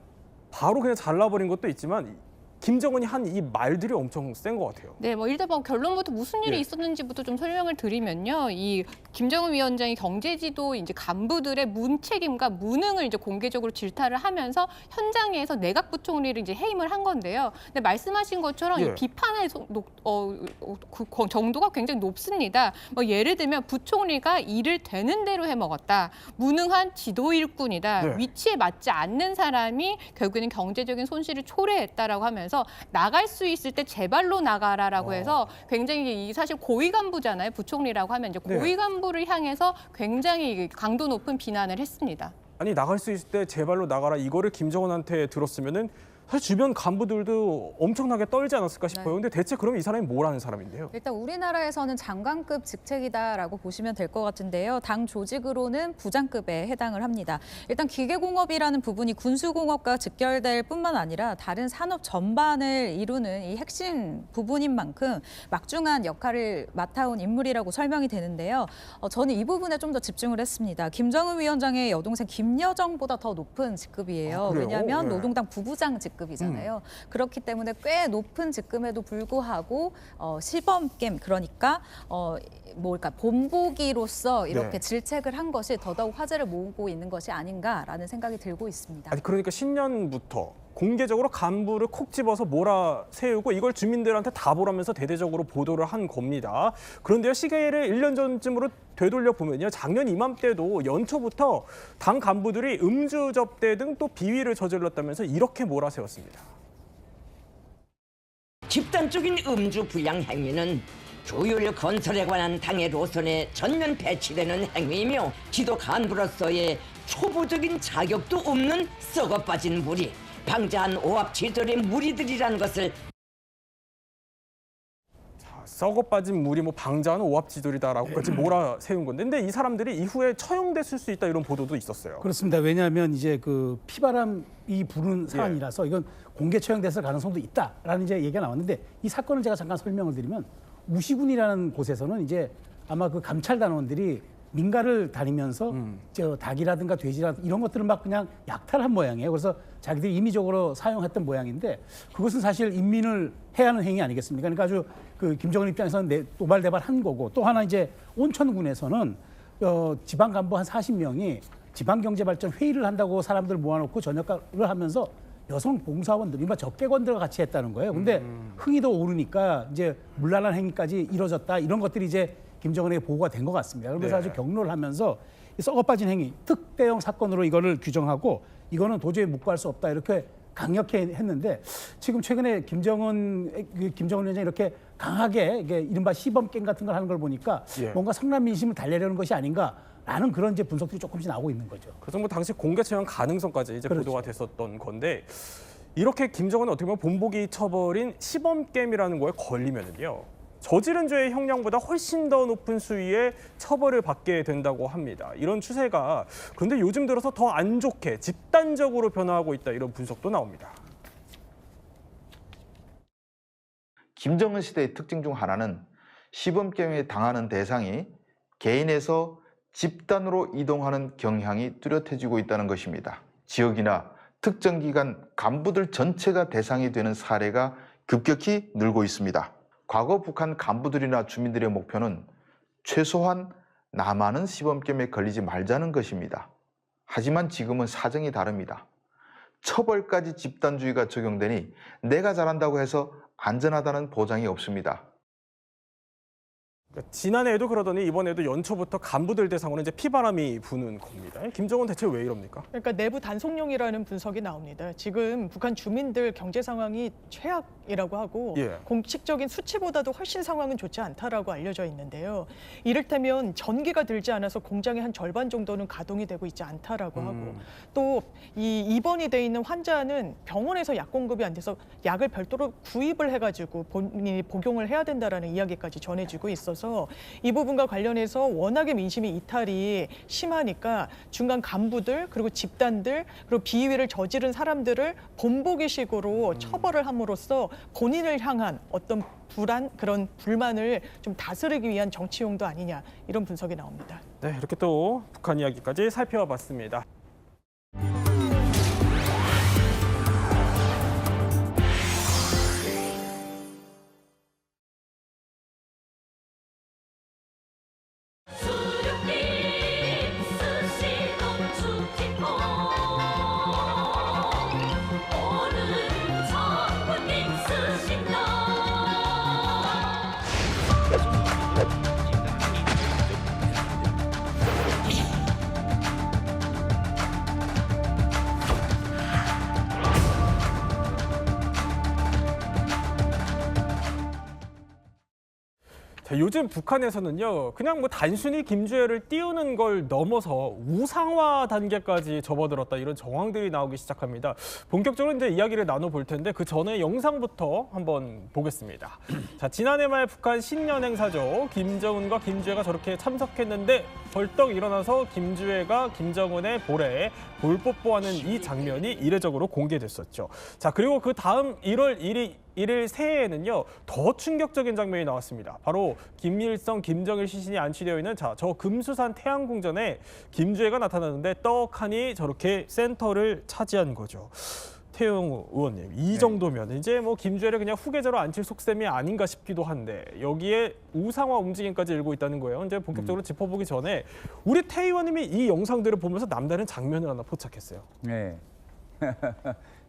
바로 그냥 잘라버린 것도 있지만 김정은이 한 이 말들이 엄청 센 것 같아요. 네, 뭐 일단 결론부터 무슨 일이 예. 있었는지부터 좀 설명을 드리면요. 이 김정은 위원장이 경제지도 이제 간부들의 문책임과 무능을 이제 공개적으로 질타를 하면서 현장에서 내각 부총리를 이제 해임을 한 건데요. 근데 말씀하신 것처럼 예. 이 비판의 그 정도가 굉장히 높습니다. 뭐 예를 들면 부총리가 일을 되는 대로 해먹었다. 무능한 지도 일꾼이다. 네. 위치에 맞지 않는 사람이 결국에는 경제적인 손실을 초래했다라고 하면서 나갈 수 있을 때 제발로 나가라라고 해서 굉장히 사실 고위 간부잖아요. 부총리라고 하면 이제 네. 고위 간부를 향해서 굉장히 강도 높은 비난을 했습니다. 아니 나갈 수 있을 때 제발로 나가라 이거를 김정은한테 들었으면은 사실 주변 간부들도 엄청나게 떨지 않았을까 싶어요. 근데 대체 그럼 이 사람이 뭘 하는 사람인데요? 일단 우리나라에서는 장관급 직책이다라고 보시면 될 것 같은데요. 당 조직으로는 부장급에 해당을 합니다. 일단 기계공업이라는 부분이 군수공업과 직결될 뿐만 아니라 다른 산업 전반을 이루는 이 핵심 부분인 만큼 막중한 역할을 맡아온 인물이라고 설명이 되는데요. 저는 이 부분에 좀 더 집중을 했습니다. 김정은 위원장의 여동생 김여정보다 더 높은 직급이에요. 그래요? 왜냐하면 네. 노동당 부부장 직급이잖아요. 그렇기 때문에 꽤 높은 직급에도 불구하고 시범겜 그러니까 본보기로서 이렇게 네. 질책을 한 것이 더더욱 화제를 모으고 있는 것이 아닌가라는 생각이 들고 있습니다. 아니 그러니까 신년부터 공개적으로 간부를 콕 집어서 몰아세우고 이걸 주민들한테 다 보라면서 대대적으로 보도를 한 겁니다. 그런데요, 시계를 1년 전쯤으로 되돌려 보면요, 작년 이맘때도 연초부터 당 간부들이 음주 접대 등 또 비위를 저질렀다면서 이렇게 몰아세웠습니다. 집단적인 음주 불량 행위는 조율 건설에 관한 당의 노선에 전면 배치되는 행위이며 지도 간부로서의 초보적인 자격도 없는 썩어빠진 무리, 방자한 오합지졸의 무리들이라는 것을 썩어 빠진 물이 뭐 방자한 오합지졸이다라고까지 몰아세운 건데, 근데 이 사람들이 이후에 처형됐을 수 있다 이런 보도도 있었어요. 그렇습니다. 왜냐하면 이제 그 피바람이 부는 사안이라서 이건 공개 처형됐을 가능성도 있다라는 이제 얘기가 나왔는데, 이 사건을 제가 잠깐 설명을 드리면 우시군이라는 곳에서는 이제 아마 그 감찰 단원들이 민가를 다니면서 저 닭이라든가 돼지라든가 이런 것들을 막 그냥 약탈한 모양이에요. 그래서 자기들이 임의적으로 사용했던 모양인데, 그것은 사실 인민을 해하는 행위 아니겠습니까? 그러니까 아주 그 김정은 입장에서는 노발대발한 거고, 또 하나 이제 온천군에서는 지방 간부 한 40명이 지방경제발전 회의를 한다고 사람들 모아놓고 저녁을 하면서 여성 봉사원들, 이른바 적개건들과 같이 했다는 거예요. 근데 흥이 더 오르니까 이제 문란한 행위까지 이뤄졌다, 이런 것들이 이제 김정은에게 보고가 된 것 같습니다. 그래서 아주 격노를 하면서 썩어빠진 행위, 특대형 사건으로 이거를 규정하고 이거는 도저히 묵과할 수 없다, 이렇게 강력히 했는데, 지금 최근에 김정은 위원장이 이렇게 강하게 이게 이른바 시범게임 같은 걸 하는 걸 보니까 뭔가 성남 민심을 달래려는 것이 아닌가라는 그런 이제 분석들이 조금씩 나오고 있는 거죠. 그래서 뭐 당시 공개 처형 가능성까지 이제 그렇죠. 보도가 됐었던 건데, 이렇게 김정은은 어떻게 보면 본보기 처벌인 시범게임이라는 거에 걸리면은요, 저지른 죄의 형량보다 훨씬 더 높은 수위의 처벌을 받게 된다고 합니다. 이런 추세가 그런데 요즘 들어서 더 안 좋게 집단적으로 변화하고 있다, 이런 분석도 나옵니다. 김정은 시대의 특징 중 하나는 시범게임에 당하는 대상이 개인에서 집단으로 이동하는 경향이 뚜렷해지고 있다는 것입니다. 지역이나 특정 기관 간부들 전체가 대상이 되는 사례가 급격히 늘고 있습니다. 과거 북한 간부들이나 주민들의 목표는 최소한 나만은 시범게임에 걸리지 말자는 것입니다. 하지만 지금은 사정이 다릅니다. 처벌까지 집단주의가 적용되니 내가 잘한다고 해서 안전하다는 보장이 없습니다. 지난해에도 그러더니 이번에도 연초부터 간부들 대상으로 이제 피바람이 부는 겁니다. 김정은 대체 왜 이럽니까? 그러니까 내부 단속용이라는 분석이 나옵니다. 지금 북한 주민들 경제 상황이 최악이라고 하고 공식적인 수치보다도 훨씬 상황은 좋지 않다라고 알려져 있는데요. 이를테면 전기가 들지 않아서 공장의 한 절반 정도는 가동이 되고 있지 않다라고 하고, 또 이 입원이 돼 있는 환자는 병원에서 약 공급이 안 돼서 약을 별도로 구입을 해가지고 본인이 복용을 해야 된다라는 이야기까지 전해지고 있어서, 이 부분과 관련해서 워낙에 민심이 이탈이 심하니까 중간 간부들, 그리고 집단들, 그리고 비위를 저지른 사람들을 본보기식으로 처벌을 함으로써 본인을 향한 어떤 그런 불만을 좀 다스리기 위한 정치용도 아니냐, 이런 분석이 나옵니다. 네, 이렇게 또 북한 이야기까지 살펴봤습니다. 자, 요즘 북한에서는요, 그냥 뭐 단순히 김주애를 띄우는 걸 넘어서 우상화 단계까지 접어들었다, 이런 정황들이 나오기 시작합니다. 본격적으로 이제 이야기를 나눠볼 텐데 그 전에 영상부터 한번 보겠습니다. 자, 지난해 말 북한 신년 행사죠. 김정은과 김주애가 저렇게 참석했는데 벌떡 일어나서 김주애가 김정은의 볼에 볼 뽀뽀하는 이 장면이 이례적으로 공개됐었죠. 자, 그리고 그 다음 1월 1일 새해에는요, 더 충격적인 장면이 나왔습니다. 바로 김일성, 김정일 시신이 안치되어 있는 저 금수산 태양궁전에 김주애가 나타났는데 떡하니 저렇게 센터를 차지한 거죠. 태용 의원님, 이 정도면 이제 뭐 김주애를 그냥 후계자로 앉힐 속셈이 아닌가 싶기도 한데 여기에 우상화 움직임까지 일고 있다는 거예요. 이제 본격적으로 짚어보기 전에 우리 태 의원님이 이 영상들을 보면서 남다른 장면을 하나 포착했어요. 네.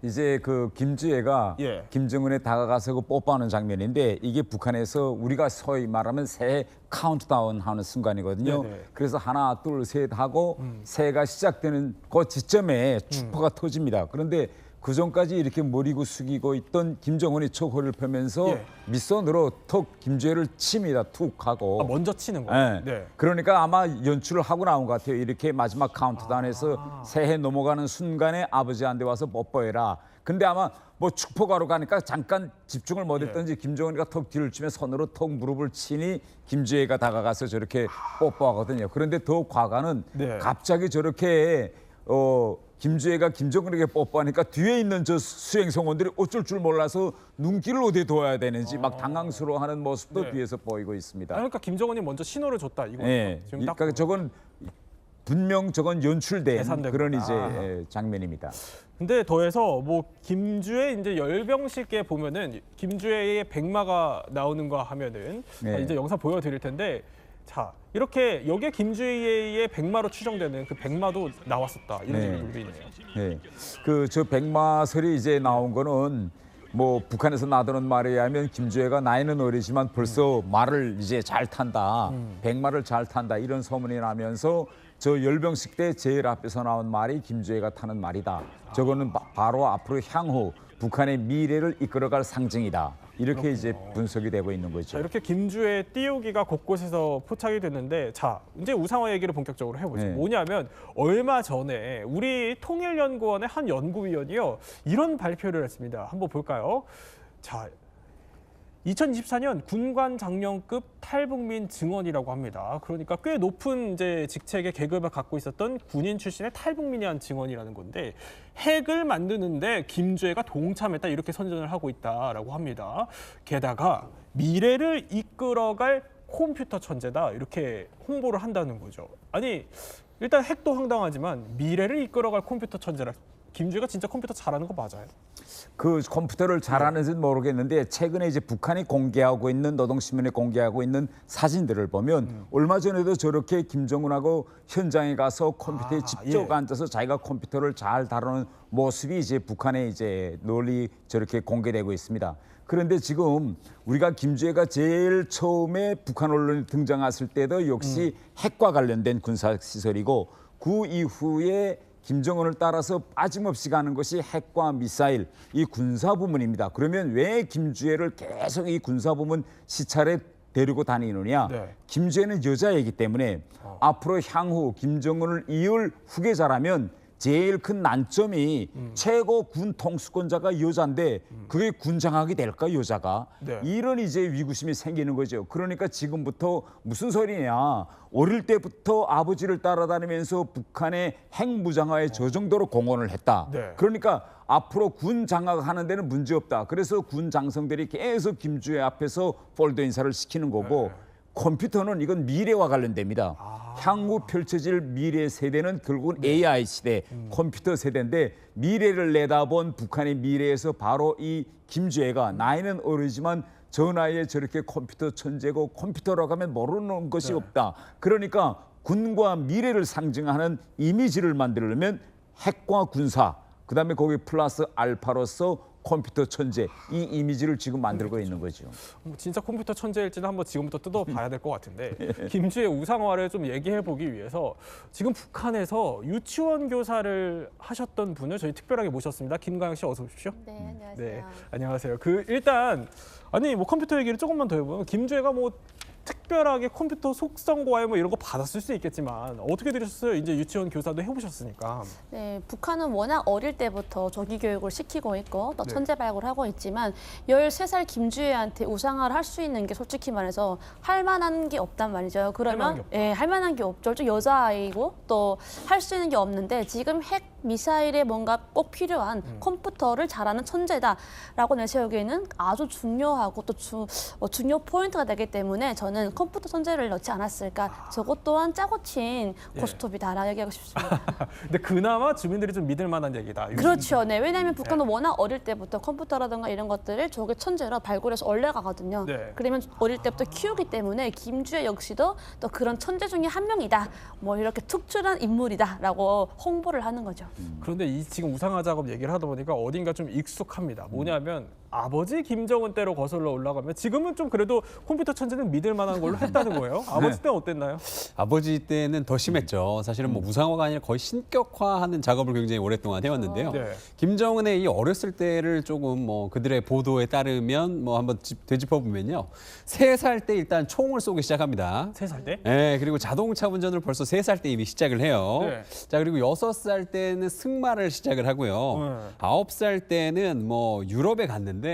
이제 그 김주애가 김정은에 다가가서 그 뽀뽀하는 장면인데 이게 북한에서 우리가 소위 말하면 새해 카운트다운 하는 순간이거든요. 네네. 그래서 하나, 둘, 셋 하고 새해가 시작되는 그 지점에 축포가 터집니다. 그런데 그 전까지 이렇게 머리고 숙이고 있던 김정은이 척호를 펴면서 밑선으로 턱 김주애를 칩니다. 툭 하고. 먼저 치는 거예요? 네. 그러니까 아마 연출을 하고 나온 것 같아요. 이렇게 마지막 카운트다운에서 새해 넘어가는 순간에 아버지한테 와서 뽀뽀해라. 근데 아마 뭐 축포가로 가니까 잠깐 집중을 못했던지 김정은이가 턱 뒤를 치며 손으로 턱 무릎을 치니 김주애가 다가가서 저렇게 뽀뽀하거든요. 그런데 더 과가는 갑자기 저렇게 김주애가 김정은에게 뽀뽀하니까 뒤에 있는 저 수행성원들이 어쩔 줄 몰라서 눈길을 어디에 둬야 되는지 막 당황스러워하는 모습도 뒤에서 보이고 있습니다. 그러니까 김정은이 먼저 신호를 줬다, 이거. 네, 그러니까 저건 분명 저건 연출된 그런 이제 장면입니다. 근데 더해서 뭐 김주애 이제 열병식에 보면은 김주애의 백마가 나오는 거 하면은 이제 영상 보여드릴 텐데. 자, 이렇게 여기에 김주애의 백마로 추정되는 그 백마도 나왔었다, 이런 얘기도 있네요. 네, 그 저 백마설이 이제 나온 거는 뭐 북한에서 나도는 말에 의하면 김주애가 나이는 어리지만 벌써 말을 이제 잘 탄다, 백마를 잘 탄다 이런 소문이 나면서 저 열병식 때 제일 앞에서 나온 말이 김주애가 타는 말이다. 저거는 바로 앞으로 향후 북한의 미래를 이끌어갈 상징이다. 이렇게 이제 분석이 되고 있는 거죠. 자, 이렇게 김주애 띄우기가 곳곳에서 포착이 됐는데, 자, 이제 우상화 얘기를 본격적으로 해보죠. 뭐냐면 얼마 전에 우리 통일연구원의 한 연구위원이요, 이런 발표를 했습니다. 한번 볼까요? 자, 2024년 군관 장령급 탈북민 증언이라고 합니다. 그러니까 꽤 높은 이제 직책의 계급을 갖고 있었던 군인 출신의 탈북민이 한 증언이라는 건데, 핵을 만드는데 김주애가 동참했다, 이렇게 선전을 하고 있다라고 합니다. 게다가 미래를 이끌어갈 컴퓨터 천재다, 이렇게 홍보를 한다는 거죠. 아니, 일단 핵도 황당하지만 미래를 이끌어갈 컴퓨터 천재라. 김주애가 진짜 컴퓨터 잘하는 거 맞아요? 그 컴퓨터를 잘하는지는 모르겠는데 최근에 이제 북한이 공개하고 있는, 노동신문에 공개하고 있는 사진들을 보면 얼마 전에도 저렇게 김정은하고 현장에 가서 컴퓨터에 직접 앉아서 자기가 컴퓨터를 잘 다루는 모습이 이제 북한에 이제 널리 저렇게 공개되고 있습니다. 그런데 지금 우리가 김주애가 제일 처음에 북한 언론에 등장했을 때도 역시 핵과 관련된 군사시설이고 그 이후에 김정은을 따라서 빠짐없이 가는 것이 핵과 미사일, 이 군사부문입니다. 그러면 왜 김주애를 계속 이 군사부문 시찰에 데리고 다니느냐? 김주애는 여자이기 때문에 앞으로 향후 김정은을 이을 후계자라면 제일 큰 난점이 최고 군 통수권자가 여자인데 그게 군장악이 될까, 여자가? 이런 이제 위구심이 생기는 거죠. 그러니까 지금부터 무슨 소리냐, 어릴 때부터 아버지를 따라다니면서 북한의 핵무장화에 저 정도로 공헌을 했다. 그러니까 앞으로 군 장악하는 데는 문제 없다. 그래서 군 장성들이 계속 김주애 앞에서 폴더 인사를 시키는 거고, 컴퓨터는 이건 미래와 관련됩니다. 향후 펼쳐질 미래 세대는 결국은 AI 시대, 컴퓨터 세대인데 미래를 내다본 북한의 미래에서 바로 이 김주애가 나이는 어리지만 저 나이에 저렇게 컴퓨터 천재고, 컴퓨터라고 하면 모르는 것이 없다. 그러니까 군과 미래를 상징하는 이미지를 만들려면 핵과 군사, 그다음에 거기 플러스 알파로서 컴퓨터 천재, 이 이미지를 지금 만들고 있는 거죠. 진짜 컴퓨터 천재일지는 한번 지금부터 뜯어봐야 될 것 같은데, 김주애 우상화를 좀 얘기해보기 위해서 지금 북한에서 유치원 교사를 하셨던 분을 저희 특별하게 모셨습니다. 김가영 씨, 어서 오십시오. 네, 안녕하세요. 네, 안녕하세요. 일단 아니 뭐 컴퓨터 얘기를 조금만 더 해보면 김주애가 뭐 특별하게 컴퓨터 속성과외 뭐 이런 거 받았을 수 있겠지만 어떻게 들으셨어요? 이제 유치원 교사도 해보셨으니까. 네, 북한은 워낙 어릴 때부터 조기 교육을 시키고 있고 또 천재발굴을 하고 있지만 13살 김주혜한테 우상화를 할 수 있는 게 솔직히 말해서 할 만한 게 없단 말이죠. 그러면 할 만한 게 없죠. 좀 여자아이고 또 할 수 있는 게 없는데 지금 핵 미사일에 뭔가 꼭 필요한 컴퓨터를 잘하는 천재다라고 내세우기에는 아주 중요하고 또 중요 포인트가 되기 때문에 저는 컴퓨터 천재를 넣지 않았을까. 저것 또한 짜고 친 고스톱이다라고 얘기하고 싶습니다. 근데 그나마 주민들이 좀 믿을 만한 얘기다. 그렇죠. 네, 왜냐하면 북한은 워낙 어릴 때부터 컴퓨터라든가 이런 것들을 저게 천재로 발굴해서 올려가거든요. 네. 그러면 어릴 때부터 키우기 때문에 김주혜 역시도 또 그런 천재 중에 한 명이다. 뭐 이렇게 특출한 인물이다라고 홍보를 하는 거죠. 그런데 이 지금 우상화 작업 얘기를 하다 보니까 어딘가 좀 익숙합니다. 뭐냐면 아버지 김정은 때로 거슬러 올라가면 지금은 좀 그래도 컴퓨터 천재는 믿을 만한 걸로 했다는 거예요. 아버지 때는 어땠나요? 아버지 때는 더 심했죠. 사실은 뭐 우상화가 아니라 거의 신격화하는 작업을 굉장히 오랫동안 해왔는데요. 네. 김정은의 이 어렸을 때를 조금 뭐 그들의 보도에 따르면 뭐 한번 되짚어 보면요. 3살 때 일단 총을 쏘기 시작합니다. 3살 때? 네, 그리고 자동차 운전을 벌써 3살 때 이미 시작을 해요. 네. 자, 그리고 6살 때는 승마를 시작을 하고요. 9살 때는 뭐 유럽에 갔는데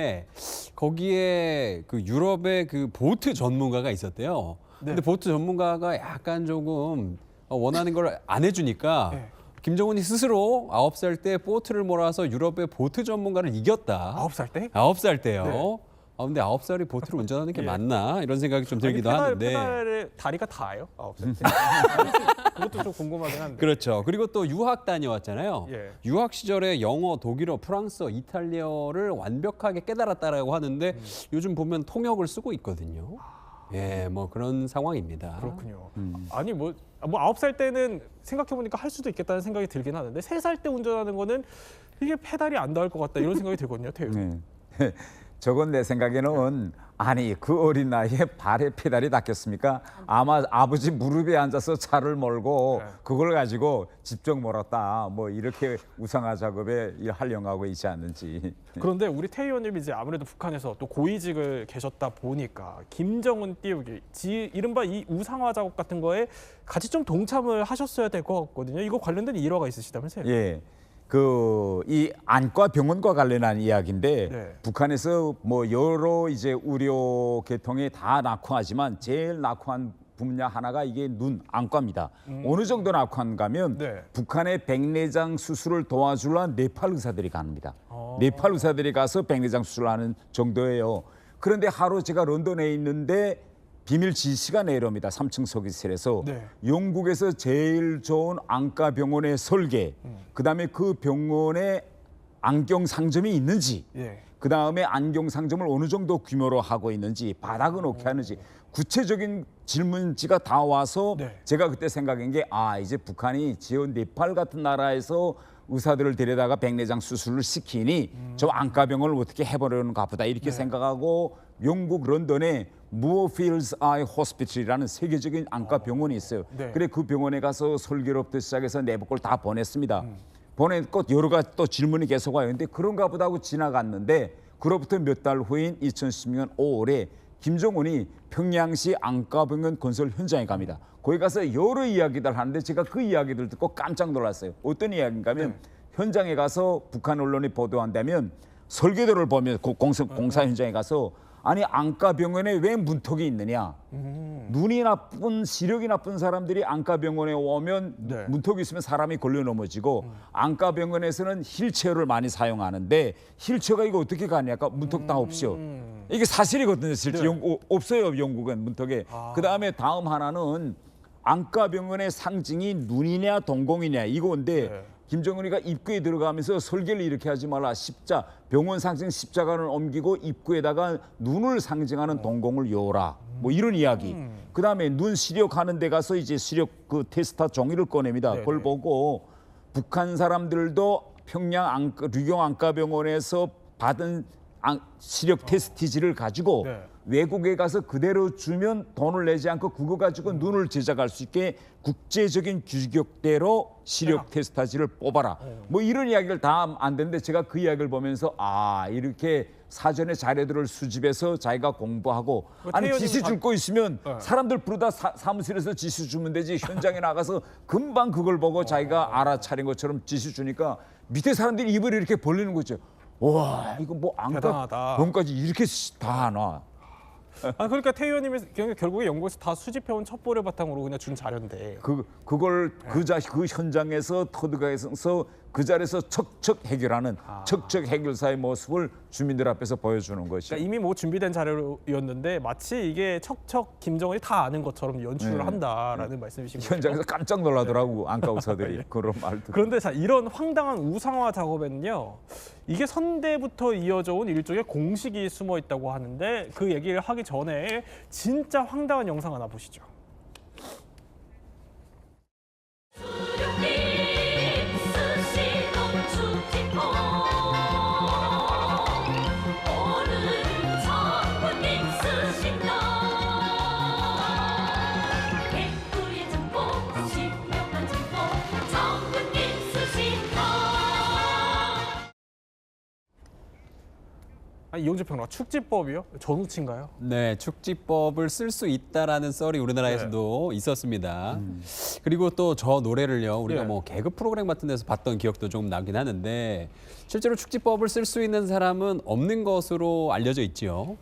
거기에 그 유럽의 그 보트 전문가가 있었대요. 근데 보트 전문가가 약간 조금 원하는 걸 안 해주니까 김정은이 스스로 9살 때 보트를 몰아서 유럽의 보트 전문가를 이겼다. 9살 때? 9살 때요. 네. 근데 9살이 보트를 운전하는 게 맞나? 이런 생각이 좀 들기도 하는데. 페달에 다리가 닿아요? 9살 때? 그것도 좀 궁금하긴 한데. 그렇죠. 그리고 또 유학 다녀왔잖아요. 예. 유학 시절에 영어, 독일어, 프랑스어, 이탈리아어를 완벽하게 깨달았다라고 하는데 요즘 보면 통역을 쓰고 있거든요. 예, 뭐 그런 상황입니다. 그렇군요. 아니 뭐 9살 때는 생각해보니까 할 수도 있겠다는 생각이 들긴 하는데 3살 때 운전하는 거는 이게 페달이 안 닿을 것 같다 이런 생각이 들거든요. 태우. 저건 내 생각에는 아니 그 어린 나이에 발에 페달이 닿겠습니까? 아마 아버지 무릎에 앉아서 차를 몰고 그걸 가지고 직접 몰았다. 뭐 이렇게 우상화 작업에 활용하고 있지 않는지. 그런데 우리 태 의원님이 이제 아무래도 북한에서 또 고위직을 계셨다 보니까 김정은 띄우기, 이른바 이 우상화 작업 같은 거에 같이 좀 동참을 하셨어야 될 것 같거든요. 이거 관련된 일화가 있으시다면서요? 예. 이 안과 병원과 관련한 이야기인데 북한에서 뭐 여러 이제 의료 계통에 다 낙후하지만 제일 낙후한 분야 하나가 이게 눈 안과입니다. 어느 정도 낙후한가면 북한의 백내장 수술을 도와주려는 네팔 의사들이 갑니다. 네팔 의사들이 가서 백내장 수술을 하는 정도예요. 그런데 하루 제가 런던에 있는데 비밀 지시가 내려옵니다. 3층 서기실에서 영국에서 제일 좋은 안과 병원의 설계, 그다음에 그 병원에 안경 상점이 있는지, 그다음에 안경 상점을 어느 정도 규모로 하고 있는지, 바닥은 어떻게 하는지 구체적인 질문지가 다 와서 제가 그때 생각한 게 이제 북한이 지원 네팔 같은 나라에서 의사들을 데려다가 백내장 수술을 시키니 저 안과병원을 어떻게 해보려는가 보다 이렇게 생각하고 영국 런던에 무어필드 아이 호스피털이라는 세계적인 안과 병원이 있어요. 그래 그 병원에 가서 설계로부터 시작해서 내부 걸 다 보냈습니다. 보냈고 여러 가지 또 질문이 계속 와요. 근데 그런가 보다 하고 지나갔는데 그로부터 몇 달 후인 2010년 5월에 김정은이 평양시 안과병원 건설 현장에 갑니다. 거기 가서 여러 이야기들 하는데 제가 그 이야기들 듣고 깜짝 놀랐어요. 어떤 이야기인가 하면 현장에 가서 북한 언론이 보도한다면 설계도를 보면 공사 현장에 가서 아니 안과병원에 왜 문턱이 있느냐. 눈이 나쁜 시력이 나쁜 사람들이 안과병원에 오면 문턱이 있으면 사람이 걸려 넘어지고 안과병원에서는 휠체어를 많이 사용하는데 휠체어가 이거 어떻게 가냐니까 문턱 다 없어요. 이게 사실이거든요. 실제 없어요. 영국은 문턱에. 그다음에 다음 하나는 안과병원의 상징이 눈이냐 동공이냐 이건데 김정은이가 입구에 들어가면서 설계를 이렇게 하지 말라. 병원 상징 십자가를 옮기고 입구에다가 눈을 상징하는 동공을 요라. 뭐 이런 이야기. 그다음에 눈 시력하는 데 가서 이제 시력 그 테스트 종이를 꺼냅니다. 그걸 보고 북한 사람들도 평양 류경 안과병원에서 받은 시력 테스트지를 가지고 외국에 가서 그대로 주면 돈을 내지 않고 그거 가지고 눈을 제작할 수 있게 국제적인 규격대로 시력 테스트지를 뽑아라. 뭐 이런 이야기를 다 안 되는데 제가 그 이야기를 보면서 이렇게 사전에 자료들을 수집해서 자기가 공부하고 아니 지시 줄 거 있으면 사람들 부르다 사무실에서 지시 주면 되지 현장에 나가서 금방 그걸 보고 자기가 알아차린 것처럼 지시 주니까 밑에 사람들이 입을 이렇게 벌리는 거죠. 와 이거 뭐 안과 병까지 이렇게 다 하나. 그러니까 태 의원님이 결국에 연구에서 다 수집해온 첩보를 바탕으로 그냥 준 자료인데 그걸 그 현장에서 터득해서 그 자리에서 척척 해결하는 척척 해결사의 모습을 주민들 앞에서 보여주는 것이. 그러니까 이미 뭐 준비된 자료였는데 마치 이게 척척 김정은이 다 아는 것처럼 연출을 한다라는 말씀이신 거죠. 현장에서 깜짝 놀라더라고 안과 의사들이 그런 말들. 그런데 자 이런 황당한 우상화 작업에는요. 이게 선대부터 이어져 온 일종의 공식이 숨어 있다고 하는데 그 얘기를 하기 전에 진짜 황당한 영상 하나 보시죠. 이용재 평론가 축지법이요? 전우치인가요? 네, 축지법을 쓸 수 있다라는 썰이 우리나라에서도 있었습니다. 그리고 또 저 노래를요, 우리가 뭐 개그 프로그램 같은 데서 봤던 기억도 좀 나긴 하는데 실제로 축지법을 쓸 수 있는 사람은 없는 것으로 알려져 있지요.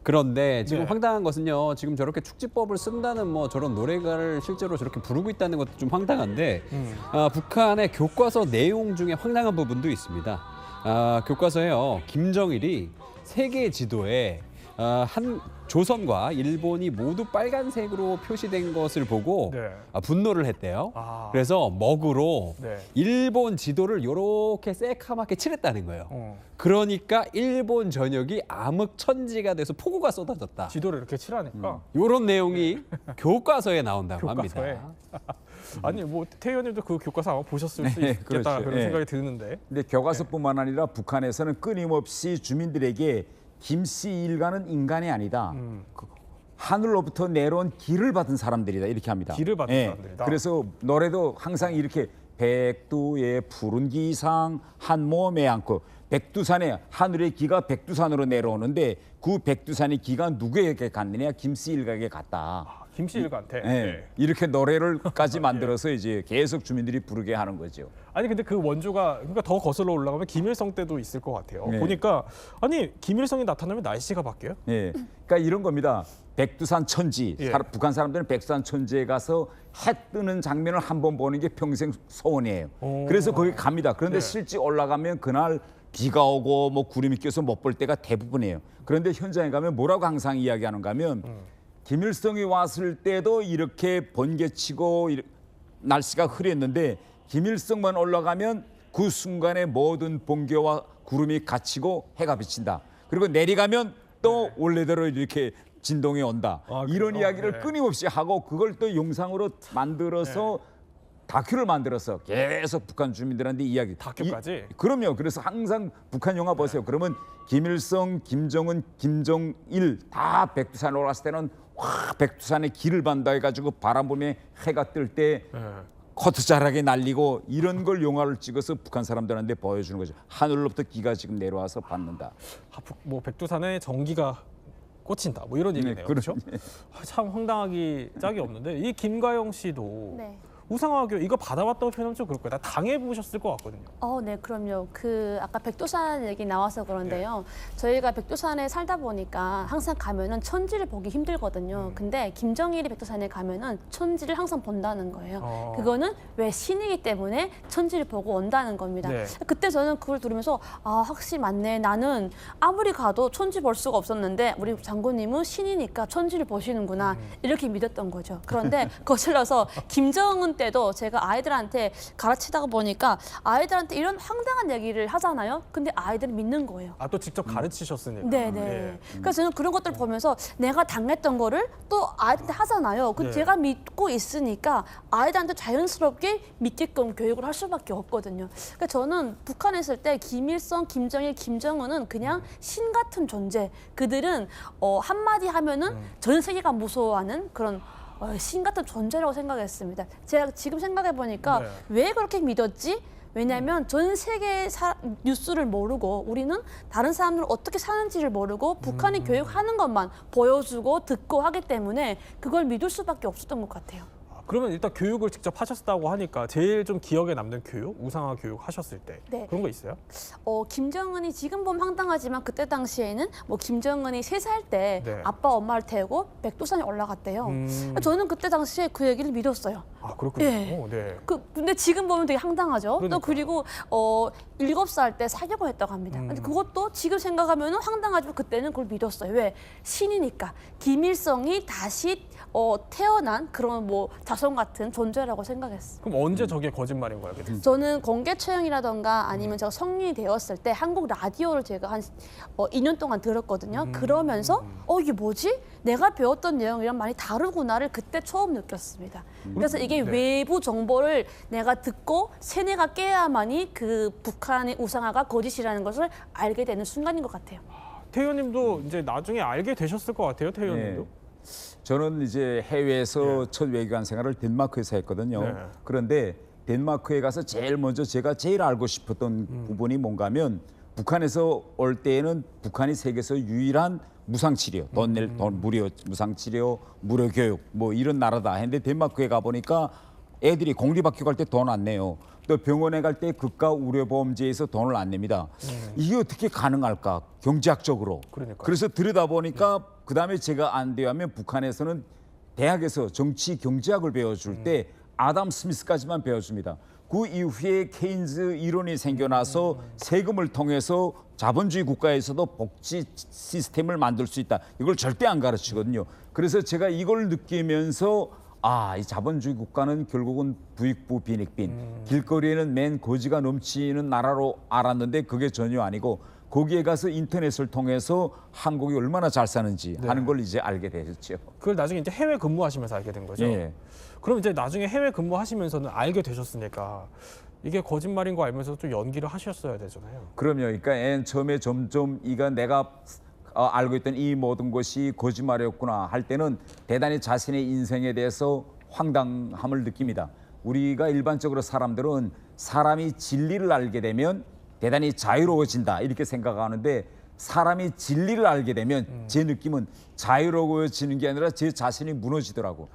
그런데 지금 황당한 것은요, 지금 저렇게 축지법을 쓴다는 뭐 저런 노래가를 실제로 저렇게 부르고 있다는 것도 좀 황당한데 북한의 교과서 내용 중에 황당한 부분도 있습니다. 교과서에요, 김정일이 세계 지도에 한 조선과 일본이 모두 빨간색으로 표시된 것을 보고 분노를 했대요. 그래서 먹으로 일본 지도를 이렇게 새카맣게 칠했다는 거예요. 그러니까 일본 전역이 암흑천지가 돼서 폭우가 쏟아졌다. 지도를 이렇게 칠하니까. 이런 내용이 교과서에 나온다고 교과서에. 합니다. 아니 뭐 태 의원님도 그 교과서 아마 보셨을 수 있겠다 그렇죠. 그런 생각이 드는데. 근데 교과서뿐만 아니라 북한에서는 끊임없이 주민들에게 김씨 일가는 인간이 아니다. 하늘로부터 내려온 길을 받은 사람들이다 이렇게 합니다. 길을 받은 사람들이다. 그래서 노래도 항상 이렇게 백두의 푸른 기상 한 몸에 안고 백두산에 하늘의 기가 백두산으로 내려오는데 그 백두산의 기가 누구에게 갔느냐 김씨 일가에게 갔다. 김씨 일가한테. 네. 이렇게 노래를까지 만들어서 이제 계속 주민들이 부르게 하는 거죠. 아니 근데 그 원조가 그러니까 더 거슬러 올라가면 김일성 때도 있을 것 같아요. 보니까 아니 김일성이 나타나면 날씨가 바뀌어요? 네. 그러니까 이런 겁니다. 백두산 천지. 북한 사람들은 백두산 천지에 가서 해 뜨는 장면을 한 번 보는 게 평생 소원이에요. 그래서 거기 갑니다. 그런데 실제 올라가면 그날 비가 오고 뭐 구름이 껴서 못 볼 때가 대부분이에요. 그런데 현장에 가면 뭐라고 항상 이야기하는가 하면 김일성이 왔을 때도 이렇게 번개치고 날씨가 흐렸는데 김일성만 올라가면 그 순간에 모든 번개와 구름이 갇히고 해가 비친다. 그리고 내려가면 또 원래대로 이렇게 진동이 온다. 이런 이야기를 끊임없이 하고 그걸 또 영상으로 만들어서 다큐를 만들어서 계속 북한 주민들한테 이야기. 다큐까지? 그럼요. 그래서 항상 북한 영화 보세요. 그러면 김일성, 김정은, 김정일 다 백두산에 올랐을 때는 와 백두산에 길을 반다 해가지고 바람 불면 해가 뜰 때 코트 자락에 날리고 이런 걸 영화를 찍어서 북한 사람들한테 보여주는 거죠. 하늘로부터 기가 지금 내려와서 받는다. 뭐 백두산에 전기가 꽂힌다. 뭐 이런 얘기네요. 그렇죠? 참 황당하기 짝이 없는데 이 김가영 씨도 우상화교 이거 받아봤다고 표현하면 좀 그럴 거예요. 다 당해보셨을 것 같거든요. 네, 그럼요. 아까 백두산 얘기 나와서 그런데요. 저희가 백두산에 살다 보니까 항상 가면은 천지를 보기 힘들거든요. 근데 김정일이 백두산에 가면은 천지를 항상 본다는 거예요. 그거는 왜 신이기 때문에 천지를 보고 온다는 겁니다. 그때 저는 그걸 들으면서 확실히 맞네. 나는 아무리 가도 천지 볼 수가 없었는데 우리 장군님은 신이니까 천지를 보시는구나. 이렇게 믿었던 거죠. 그런데 거슬러서 김정은 때도 제가 아이들한테 가르치다가 보니까 아이들한테 이런 황당한 얘기를 하잖아요. 근데 아이들은 믿는 거예요. 또 직접 가르치셨으니까. 네네. 그래서 저는 그런 것들 보면서 내가 당했던 거를 또 아이들한테 하잖아요. 제가 믿고 있으니까 아이들한테 자연스럽게 믿게끔 교육을 할 수밖에 없거든요. 그러니까 저는 북한에 있을 때 김일성, 김정일, 김정은은 그냥 신 같은 존재. 그들은 한마디 하면은 전 세계가 무서워하는 그런 신 같은 존재라고 생각했습니다. 제가 지금 생각해 보니까 왜 그렇게 믿었지? 왜냐하면 전 세계 뉴스를 모르고 우리는 다른 사람들은 어떻게 사는지를 모르고 북한이 교육하는 것만 보여주고 듣고 하기 때문에 그걸 믿을 수밖에 없었던 것 같아요. 그러면 일단 교육을 직접 하셨다고 하니까 제일 좀 기억에 남는 교육, 우상화 교육 하셨을 때 네. 그런 거 있어요? 김정은이 지금 보면 황당하지만 그때 당시에는 뭐 김정은이 3살 때 네. 아빠 엄마를 태우고 백두산에 올라갔대요. 저는 그때 당시에 그 얘기를 믿었어요. 아 그렇군요. 네. 네. 근데 지금 보면 되게 황당하죠. 그러니까. 또 그리고 7살 때 사격을 했다고 합니다. 근데 그것도 지금 생각하면 황당하지만 그때는 그걸 믿었어요. 왜? 신이니까. 김일성이 다시 태어난 그런 뭐 자손 같은 존재라고 생각했어요. 그럼 언제 저게 거짓말인 거야? 그게? 저는 공개 처형이라던가 아니면 제가 성인이 되었을 때 한국 라디오를 제가 한 2년 동안 들었거든요. 그러면서 이게 뭐지? 내가 배웠던 내용이랑 많이 다르구나를 그때 처음 느꼈습니다. 그래서 이게 네. 외부 정보를 내가 듣고 세뇌가 깨야만이 그 북한의 우상화가 거짓이라는 것을 알게 되는 순간인 것 같아요. 태희 의원님도 이제 나중에 알게 되셨을 것 같아요. 태희 의원님도. 저는 이제 해외에서 첫 외교관 생활을 덴마크에서 했거든요. 네. 그런데 덴마크에 가서 제일 먼저 제가 제일 알고 싶었던 부분이 뭔가 하면 북한에서 올 때에는 북한이 세계에서 유일한 무상치료, 돈 무료 무상치료, 무료 교육 뭐 이런 나라다 했는데 덴마크에 가보니까 애들이 공립학교 갈 때 돈 안 내요. 또 병원에 갈 때 국가 의료보험제에서 돈을 안 냅니다. 이게 어떻게 가능할까? 경제학적으로. 그러니까요. 그래서 들여다보니까 그다음에 제가 안 돼요 하면 북한에서는 대학에서 정치 경제학을 배워줄 때 아담 스미스까지만 배워줍니다. 그 이후에 케인즈 이론이 생겨나서 세금을 통해서 자본주의 국가에서도 복지 시스템을 만들 수 있다. 이걸 절대 안 가르치거든요. 그래서 제가 이걸 느끼면서 이 자본주의 국가는 결국은 부익부 빈익빈, 길거리에는 맨 거지가 넘치는 나라로 알았는데 그게 전혀 아니고 거기에 가서 인터넷을 통해서 한국이 얼마나 잘 사는지 하는 걸 이제 알게 되셨죠. 그걸 나중에 이제 해외 근무하시면서 알게 된 거죠. 예. 그럼 이제 나중에 해외 근무하시면서는 알게 되셨으니까 이게 거짓말인 거 알면서 좀 연기를 하셨어야 되잖아요. 그럼요. 그러니까 처음에 점점 이가 내가 알고 있던 이 모든 것이 거짓말이었구나 할 때는 대단히 자신의 인생에 대해서 황당함을 느낍니다. 우리가 일반적으로 사람들은 사람이 진리를 알게 되면 대단히 자유로워진다 이렇게 생각하는데 사람이 진리를 알게 되면 제 느낌은 자유로워지는 게 아니라 제 자신이 무너지더라고.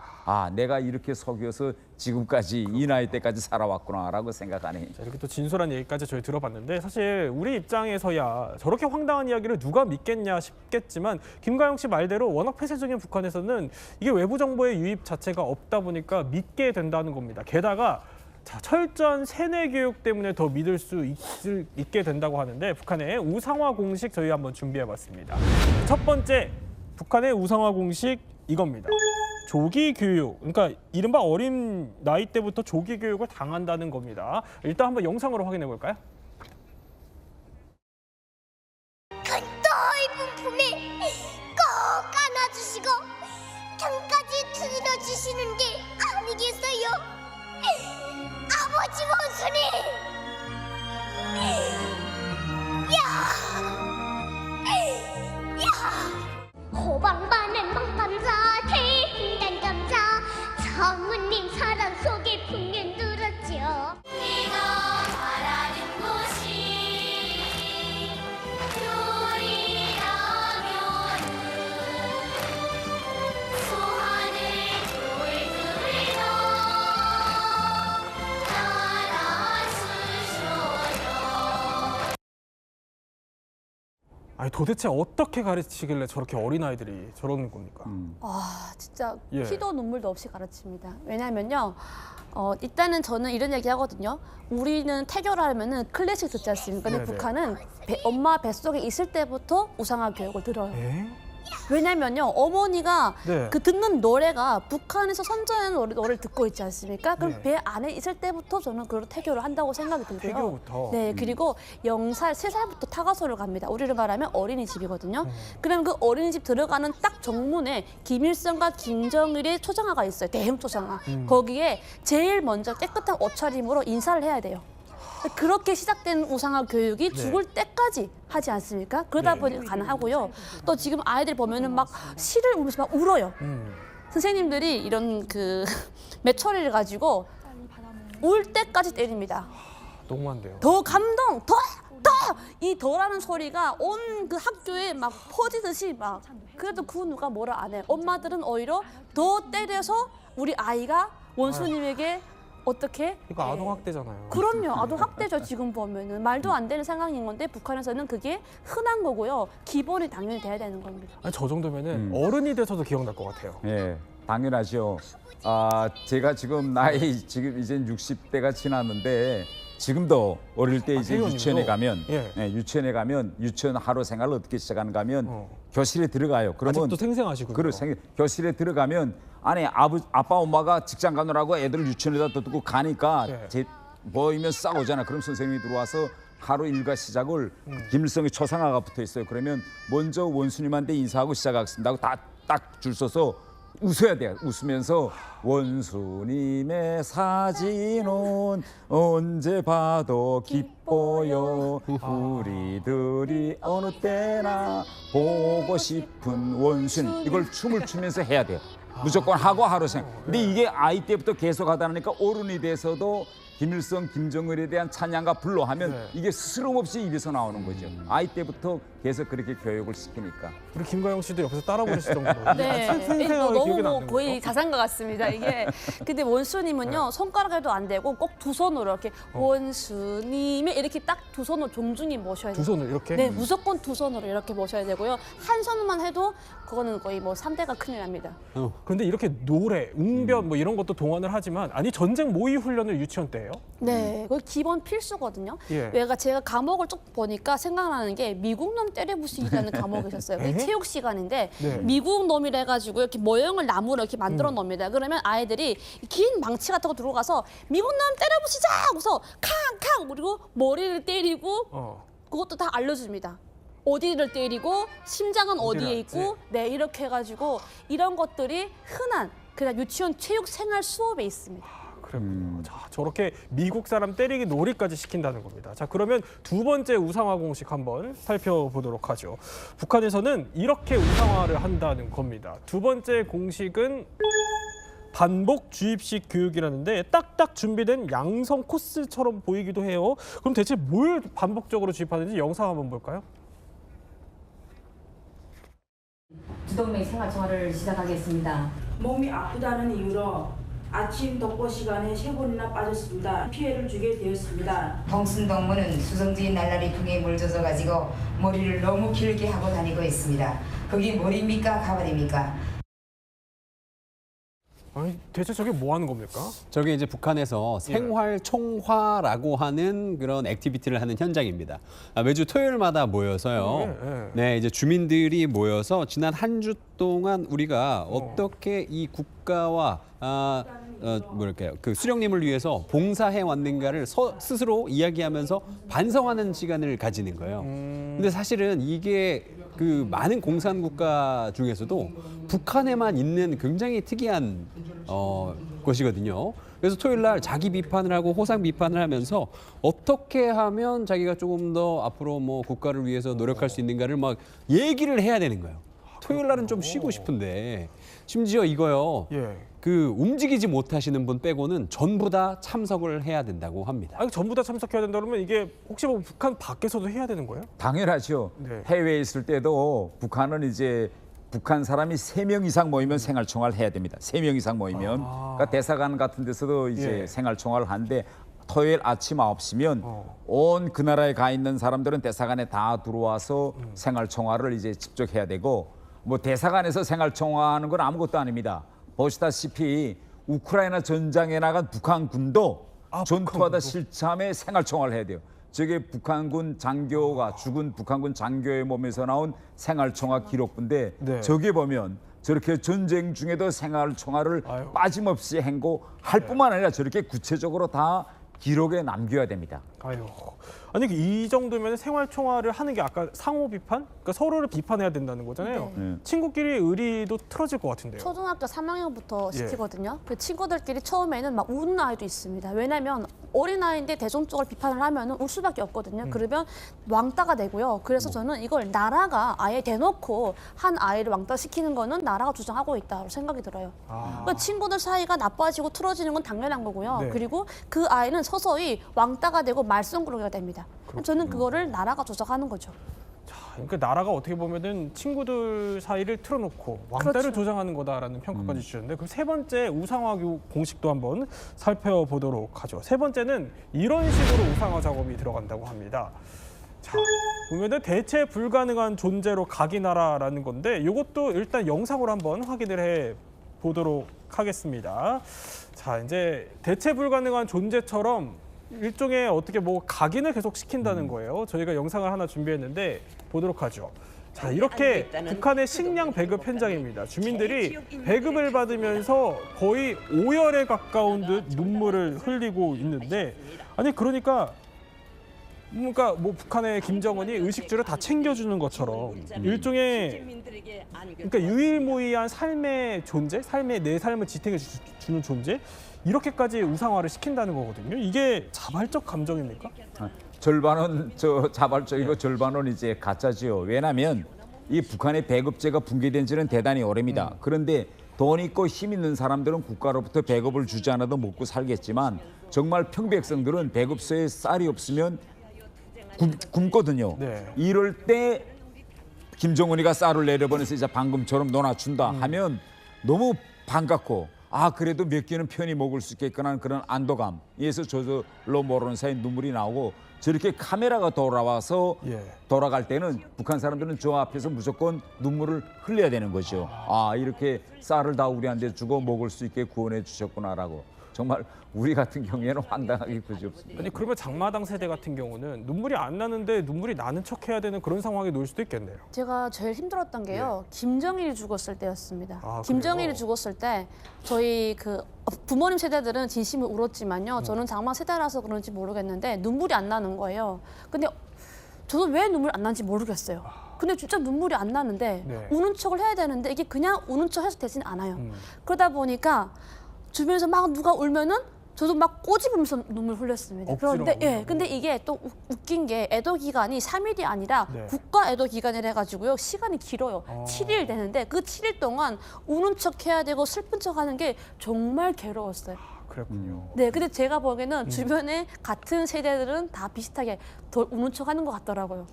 내가 이렇게 속여서 지금까지 이 나이 때까지 살아왔구나라고 생각하네. 자, 이렇게 또 진솔한 얘기까지 저희 들어봤는데 사실 우리 입장에서야 저렇게 황당한 이야기를 누가 믿겠냐 싶겠지만 김가영 씨 말대로 워낙 폐쇄적인 북한에서는 이게 외부 정보의 유입 자체가 없다 보니까 믿게 된다는 겁니다. 게다가 철저한 세뇌 교육 때문에 더 믿을 수 있게 된다고 하는데 북한의 우상화 공식 저희 한번 준비해봤습니다. 첫 번째 북한의 우상화 공식 이겁니다. 조기 교육, 그러니까 이른바 어린 나이 때부터 조기 교육을 당한다는 겁니다. 일단 한번 영상으로 확인해 볼까요? 넓은 품에 꼭 안아주시고 등까지 들어주시는 게 아니겠어요? 아버지 원수님! 호방반은 망감자 대인단 감자 성우님 사랑 속에 풍년 들었죠. 네가 바라는 곳이 소하늘 돌들이다 아니 도대체 어떻게 가르치길래 저렇게 어린아이들이 저러는 겁니까? 진짜 예. 피도 눈물도 없이 가르칩니다. 왜냐하면요. 일단은 저는 이런 얘기 하거든요. 우리는 태교를 하면은 클래식 듣지 않습니까? 근데 네네. 북한은 엄마 뱃속에 있을 때부터 우상화 교육을 들어요. 에? 왜냐면요. 어머니가 네. 그 듣는 노래가 북한에서 선전하는 노래를 듣고 있지 않습니까? 그럼 네. 배 안에 있을 때부터 저는 그걸 태교를 한다고 생각이 들고요. 태교부터? 네, 그리고 0살, 3살부터 타가소를 갑니다. 우리를 말하면 어린이집이거든요. 그러면 그 어린이집 들어가는 딱 정문에 김일성과 김정일의 초장화가 있어요. 대형 초장화. 거기에 제일 먼저 깨끗한 옷차림으로 인사를 해야 돼요. 그렇게 시작된 우상화 교육이 죽을 때까지 하지 않습니까? 그러다 보니까 가능하고요. 또 지금 아이들 보면은 막 시를 울면서 막 울어요. 선생님들이 이런 그 매초리를 가지고 울 때까지 때립니다. 너무한데요. 더 감동, 이 더라는 소리가 온 그 학교에 막 퍼지듯이 막 그래도 그 누가 뭐라 안 해요. 엄마들은 오히려 더 때려서 우리 아이가 원수님에게 어떻게? 이거 아동학대잖아요. 그럼요. 아동학대죠. 지금 보면은. 말도 안 되는 상황인 건데 북한에서는 그게 흔한 거고요. 기본이 당연히 돼야 되는 겁니다. 아니, 저 정도면은 어른이 돼서도 기억날 것 같아요. 예, 당연하죠. 제가 지금 나이 지금 이제 60대가 지났는데 지금도 어릴 때 이제 태연님도? 유치원에 가면 예. 유치원에 가면 유치원 하루 생활을 어떻게 시작하는가 하면 교실에 들어가요. 그러면 아직도 생생하시군요. 교실에 들어가면 안에 아빠 엄마가 직장 가느라고 애들을 유치원에다 두고 가니까 보이면 싸우잖아. 그럼 선생님이 들어와서 하루 일과 시작을 김일성의 초상화가 붙어 있어요. 그러면 먼저 원수님한테 인사하고 시작하겠습니다 하고 딱 줄 서서 웃어야 돼요. 웃으면서 원수님의 사진은 언제 봐도 기뻐요. 우리들이 어느 때나 보고 싶은 원수님. 이걸 춤을 추면서 해야 돼요. 무조건 하고 하루 생각. 근데 이게 아이 때부터 계속 하다 보니까 어른이 돼서도 김일성, 김정일에 대한 찬양과 불로하면 이게 스스럼 없이 입에서 나오는 거죠. 아이 때부터 계속 그렇게 교육을 시키니까. 우리 김가영 씨도 옆에서 따라 부르실 정도로. 네, 생생하게 기억이 너무 나는 거의 자산가 같습니다. 이게 근데 원수님은요 손가락에도 안 되고 꼭 두 손으로 이렇게 원수님에 이렇게 딱 두 손으로 종중히 모셔야 돼요. 두 손을 이렇게? 네, 무조건 두 손으로 이렇게 모셔야 되고요. 한 손만 해도 그거는 거의 뭐 3대가 큰일 납니다. 그런데 이렇게 노래, 웅변 뭐 이런 것도 동원을 하지만 아니 전쟁 모의 훈련을 유치원 때 해요? 네, 그거 기본 필수거든요. 예. 제가 과목을 쭉 보니까 생각나는 게 미국 놈 때려부시기라는 과목이 있었어요. 그게 체육 시간인데 네. 미국 놈이라 해가지고 이렇게 모형을 나무로 이렇게 만들어 놓습니다. 그러면 아이들이 긴 망치 같은 거 들어가서 미국 놈 때려부시자 하고서 캉캉 그리고 머리를 때리고 그것도 다 알려줍니다. 어디를 때리고 심장은 어디에 있고 네 이렇게 해가지고 이런 것들이 흔한 그냥 유치원 체육 생활 수업에 있습니다. 그렇군요. 자, 저렇게 미국 사람 때리기 놀이까지 시킨다는 겁니다. 자, 그러면 두 번째 우상화 공식 한번 살펴보도록 하죠. 북한에서는 이렇게 우상화를 한다는 겁니다. 두 번째 공식은 반복 주입식 교육이라는데 딱딱 준비된 양성 코스처럼 보이기도 해요. 그럼 대체 뭘 반복적으로 주입하는지 영상 한번 볼까요? 주동맥 생활총화를 시작하겠습니다. 몸이 아프다는 이유로 아침 독보 시간에 3번이나 빠졌습니다. 피해를 주게 되었습니다. 동순동무는 수성주의 날라리 풍에 물젖어 가지고 머리를 너무 길게 하고 다니고 있습니다. 그게 머리입니까 가발입니까? 아니, 대체 저게 뭐 하는 겁니까? 저게 이제 북한에서 생활총화라고 하는 그런 액티비티를 하는 현장입니다. 매주 토요일마다 모여서요. 네, 이제 주민들이 모여서 지난 한 주 동안 우리가 어떻게 이 국가와 그 수령님을 위해서 봉사해 왔는가를 스스로 이야기하면서 반성하는 시간을 가지는 거예요. 근데 사실은 이게 그 많은 공산 국가 중에서도 북한에만 있는 굉장히 특이한 것이거든요. 그래서 토요일 날 자기 비판을 하고 호상 비판을 하면서 어떻게 하면 자기가 조금 더 앞으로 뭐 국가를 위해서 노력할 수 있는가를 막 얘기를 해야 되는 거예요. 토요일 날은 좀 쉬고 싶은데 심지어 이거요. 그 움직이지 못하시는 분 빼고는 전부 다 참석을 해야 된다고 합니다. 아니, 전부 다 참석해야 된다 그러면 이게 혹시 뭐 북한 밖에서도 해야 되는 거예요? 당연하죠. 해외에 있을 때도 북한은 이제 북한 사람이 3명 이상 모이면 생활총화를 해야 됩니다. 3명 이상 모이면. 그러니까 대사관 같은 데서도 이제 생활총화를 하는데 토요일 아침 9시면 온 그 나라에 가 있는 사람들은 대사관에 다 들어와서 생활총화를 이제 직접 해야 되고 뭐 대사관에서 생활총화하는 건 아무것도 아닙니다. 보시다시피 우크라이나 전장에 나간 북한군도 전투하다 실참에 생활총화를 해야 돼요. 저게 북한군 장교가 죽은 북한군 장교의 몸에서 나온 생활총화 기록부인데 저게 보면 저렇게 전쟁 중에도 생활총화를 빠짐없이 행고할 뿐만 아니라 저렇게 구체적으로 다 기록에 남겨야 됩니다. 아니 이 정도면 생활총화를 하는 게 아까 상호 비판? 그러니까 서로를 비판해야 된다는 거잖아요. 친구끼리 의리도 틀어질 것 같은데요. 초등학교 3학년부터 시키거든요. 그 친구들끼리 처음에는 막 우는 아이도 있습니다. 왜냐하면 어린아이인데 대중적으로 비판을 하면 울 수밖에 없거든요. 그러면 왕따가 되고요. 그래서 저는 이걸 나라가 아예 대놓고 한 아이를 왕따시키는 거는 나라가 주장하고 있다고 생각이 들어요. 그러니까 친구들 사이가 나빠지고 틀어지는 건 당연한 거고요. 그리고 그 아이는 서서히 왕따가 되고 말썽꾸러기가 됩니다. 저는 그거를 나라가 조작하는 거죠. 그러니까 나라가 어떻게 보면은 친구들 사이를 틀어놓고 왕따를 그렇죠. 조장하는 거다라는 평가까지 주셨는데 그럼 세 번째 우상화 공식도 한번 살펴보도록 하죠. 세 번째는 이런 식으로 우상화 작업이 들어간다고 합니다. 자, 보면은 대체 불가능한 존재로 각인하라라는 건데 이것도 일단 영상으로 한번 확인을 해 보도록 하겠습니다. 자, 이제 대체 불가능한 존재처럼 일종의 어떻게 뭐 각인을 계속 시킨다는 거예요. 저희가 영상을 하나 준비했는데 보도록 하죠. 자, 이렇게 북한의 식량 배급 현장입니다. 주민들이 배급을 받으면서 거의 오열에 가까운 듯 눈물을 흘리고 있는데 아니 그러니까 뭐 북한의 김정은이 의식주를 다 챙겨주는 것처럼 일종의 그러니까 유일무이한 삶의 존재, 내 삶을 지탱해 주는 존재 이렇게까지 우상화를 시킨다는 거거든요. 이게 자발적 감정입니까? 절반은 자발적이고 절반은 이제 가짜지요. 왜냐하면 이 북한의 배급제가 붕괴된 지는 대단히 오래입니다. 그런데 돈 있고 힘 있는 사람들은 국가로부터 배급을 주지 않아도 먹고 살겠지만 정말 평백성들은 배급소에 쌀이 없으면 굶거든요. 이럴 때 김정은이가 쌀을 내려보내서 이제 방금처럼 논아준다 하면 너무 반갑고 그래도 몇 개는 편히 먹을 수 있겠구나 그런 안도감에서 저절로 모르는 사이 눈물이 나오고 저렇게 카메라가 돌아와서 돌아갈 때는 북한 사람들은 저 앞에서 무조건 눈물을 흘려야 되는 거죠. 이렇게 쌀을 다 우리한테 주고 먹을 수 있게 구원해 주셨구나라고. 정말 우리 같은 경우에는 황당하게 그지없습니다. 아니 그러면 장마당 세대 같은 경우는 눈물이 안 나는데 눈물이 나는 척 해야 되는 그런 상황에 놓일 수도 있겠네요. 제가 제일 힘들었던 게요. 김정일이 죽었을 때였습니다. 그래요? 김정일이 죽었을 때 저희 그 부모님 세대들은 진심을 울었지만요. 저는 장마 세대라서 그런지 모르겠는데 눈물이 안 나는 거예요. 근데 저도 왜 눈물 안 나는지 모르겠어요. 근데 진짜 눈물이 안 나는데 우는 척을 해야 되는데 이게 그냥 우는 척 해서 되진 않아요. 그러다 보니까 주변에서 막 누가 울면은 저도 막 꼬집으면서 눈물 흘렸습니다. 그런데 근데 이게 또 웃긴 게 애도 기간이 3일이 아니라 국가 애도 기간이라 해가지고요. 시간이 길어요. 7일 되는데 그 7일 동안 우는 척 해야 되고 슬픈 척 하는 게 정말 괴로웠어요. 그렇군요. 네, 근데 제가 보기에는 주변에 같은 세대들은 다 비슷하게 더 우는 척 하는 것 같더라고요.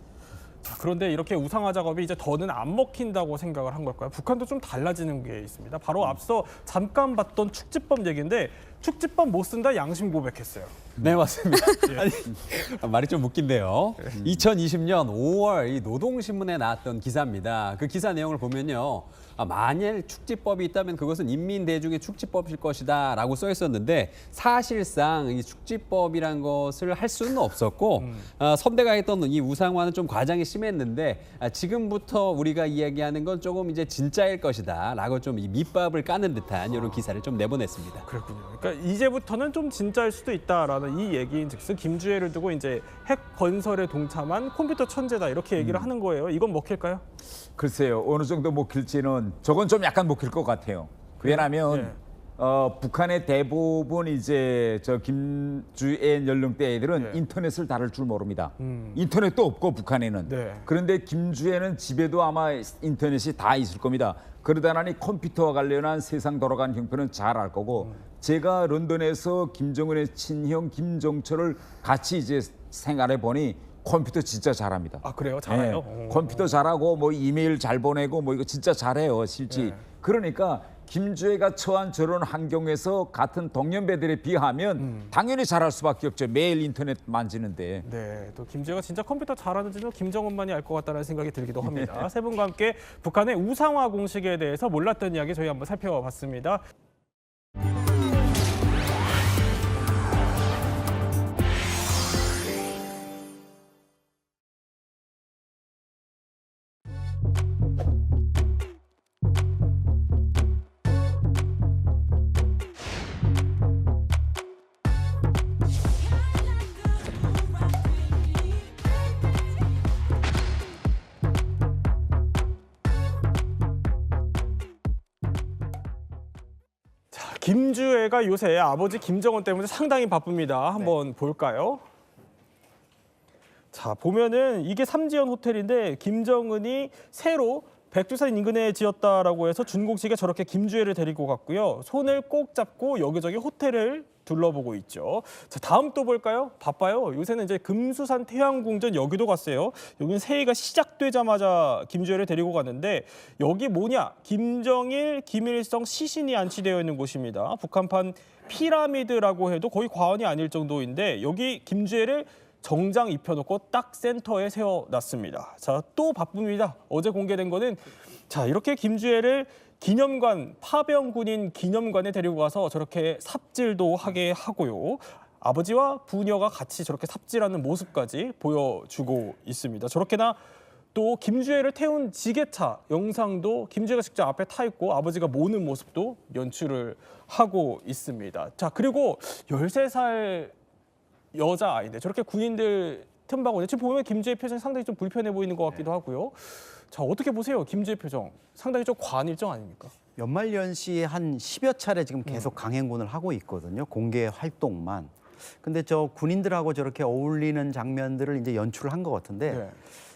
자, 그런데 이렇게 우상화 작업이 이제 더는 안 먹힌다고 생각을 한 걸까요? 북한도 좀 달라지는 게 있습니다. 바로 앞서 잠깐 봤던 축지법 얘기인데 축지법 못 쓴다 양심 고백했어요. 네, 맞습니다. 아니, 말이 좀 웃긴데요. 2020년 5월 이 노동신문에 나왔던 기사입니다. 그 기사 내용을 보면요. 만일 축지법이 있다면 그것은 인민대중의 축지법일 것이다 라고 써 있었는데 사실상 이 축지법이란 것을 할 수는 없었고 선대가 했던 이 우상화는 좀 과장이 심했는데 지금부터 우리가 이야기하는 건 조금 이제 진짜일 것이다 라고 좀 이 밑밥을 까는 듯한 이런 기사를 좀 내보냈습니다. 그렇군요. 그러니까 이제부터는 좀 진짜일 수도 있다라는 이 얘기인즉슨 김주애를 두고 이제 핵 건설에 동참한 컴퓨터 천재다 이렇게 얘기를 하는 거예요. 이건 먹힐까요? 글쎄요. 어느 정도 먹힐지는 저건 좀 약간 먹힐 것 같아요. 왜냐하면 북한의 대부분 이제 저 김주애 연령대 애들은 인터넷을 다룰 줄 모릅니다. 인터넷도 없고 북한에는. 그런데 김주애는 집에도 아마 인터넷이 다 있을 겁니다. 그러다 나니 컴퓨터와 관련한 세상 돌아가는 형편은 잘 알 거고 제가 런던에서 김정은의 친형 김종철을 같이 이제 생활해 보니 컴퓨터 진짜 잘합니다. 그래요? 잘해요? 컴퓨터 잘하고 뭐 이메일 잘 보내고 뭐 이거 진짜 잘해요, 실제. 그러니까 김주애가 처한 저런 환경에서 같은 동년배들에 비하면 당연히 잘할 수밖에 없죠. 매일 인터넷 만지는데. 네, 또 김주애가 진짜 컴퓨터 잘하는지는 김정은만이 알 것 같다는 생각이 들기도 합니다. 세 분과 함께 북한의 우상화 공식에 대해서 몰랐던 이야기 저희 한번 살펴봤습니다. 김주애가 요새 아버지 김정은 때문에 상당히 바쁩니다. 한번 볼까요? 자, 보면은 이게 삼지연 호텔인데 김정은이 새로 백두산 인근에 지었다라고 해서 준공 씨가 저렇게 김주애를 데리고 갔고요. 손을 꼭 잡고 여기저기 호텔을 둘러보고 있죠. 자, 다음 또 볼까요? 바빠요. 요새는 이제 금수산 태양궁전 여기도 갔어요. 여기는 새해가 시작되자마자 김주애를 데리고 갔는데 여기 뭐냐? 김정일, 김일성 시신이 안치되어 있는 곳입니다. 북한판 피라미드라고 해도 거의 과언이 아닐 정도인데 여기 김주애를 정장 입혀놓고 딱 센터에 세워놨습니다. 자, 또 바쁩니다. 어제 공개된 거는 자 이렇게 김주애를 기념관, 파병군인 기념관에 데리고 가서 저렇게 삽질도 하게 하고요. 아버지와 부녀가 같이 저렇게 삽질하는 모습까지 보여주고 있습니다. 저렇게나 또 김주애를 태운 지게차 영상도 김주애가 직접 앞에 타 있고 아버지가 모는 모습도 연출을 하고 있습니다. 자, 그리고 13살 여자아이인데 저렇게 군인들 틈바구니 지금 보면 김주애 표정이 상당히 좀 불편해 보이는 것 같기도 하고요. 자, 어떻게 보세요? 김주애 표정. 상당히 좀 과한 일정 아닙니까? 연말연시에 한 10여 차례 지금 계속 강행군을 하고 있거든요. 공개 활동만. 근데 저 군인들하고 저렇게 어울리는 장면들을 이제 연출을 한 것 같은데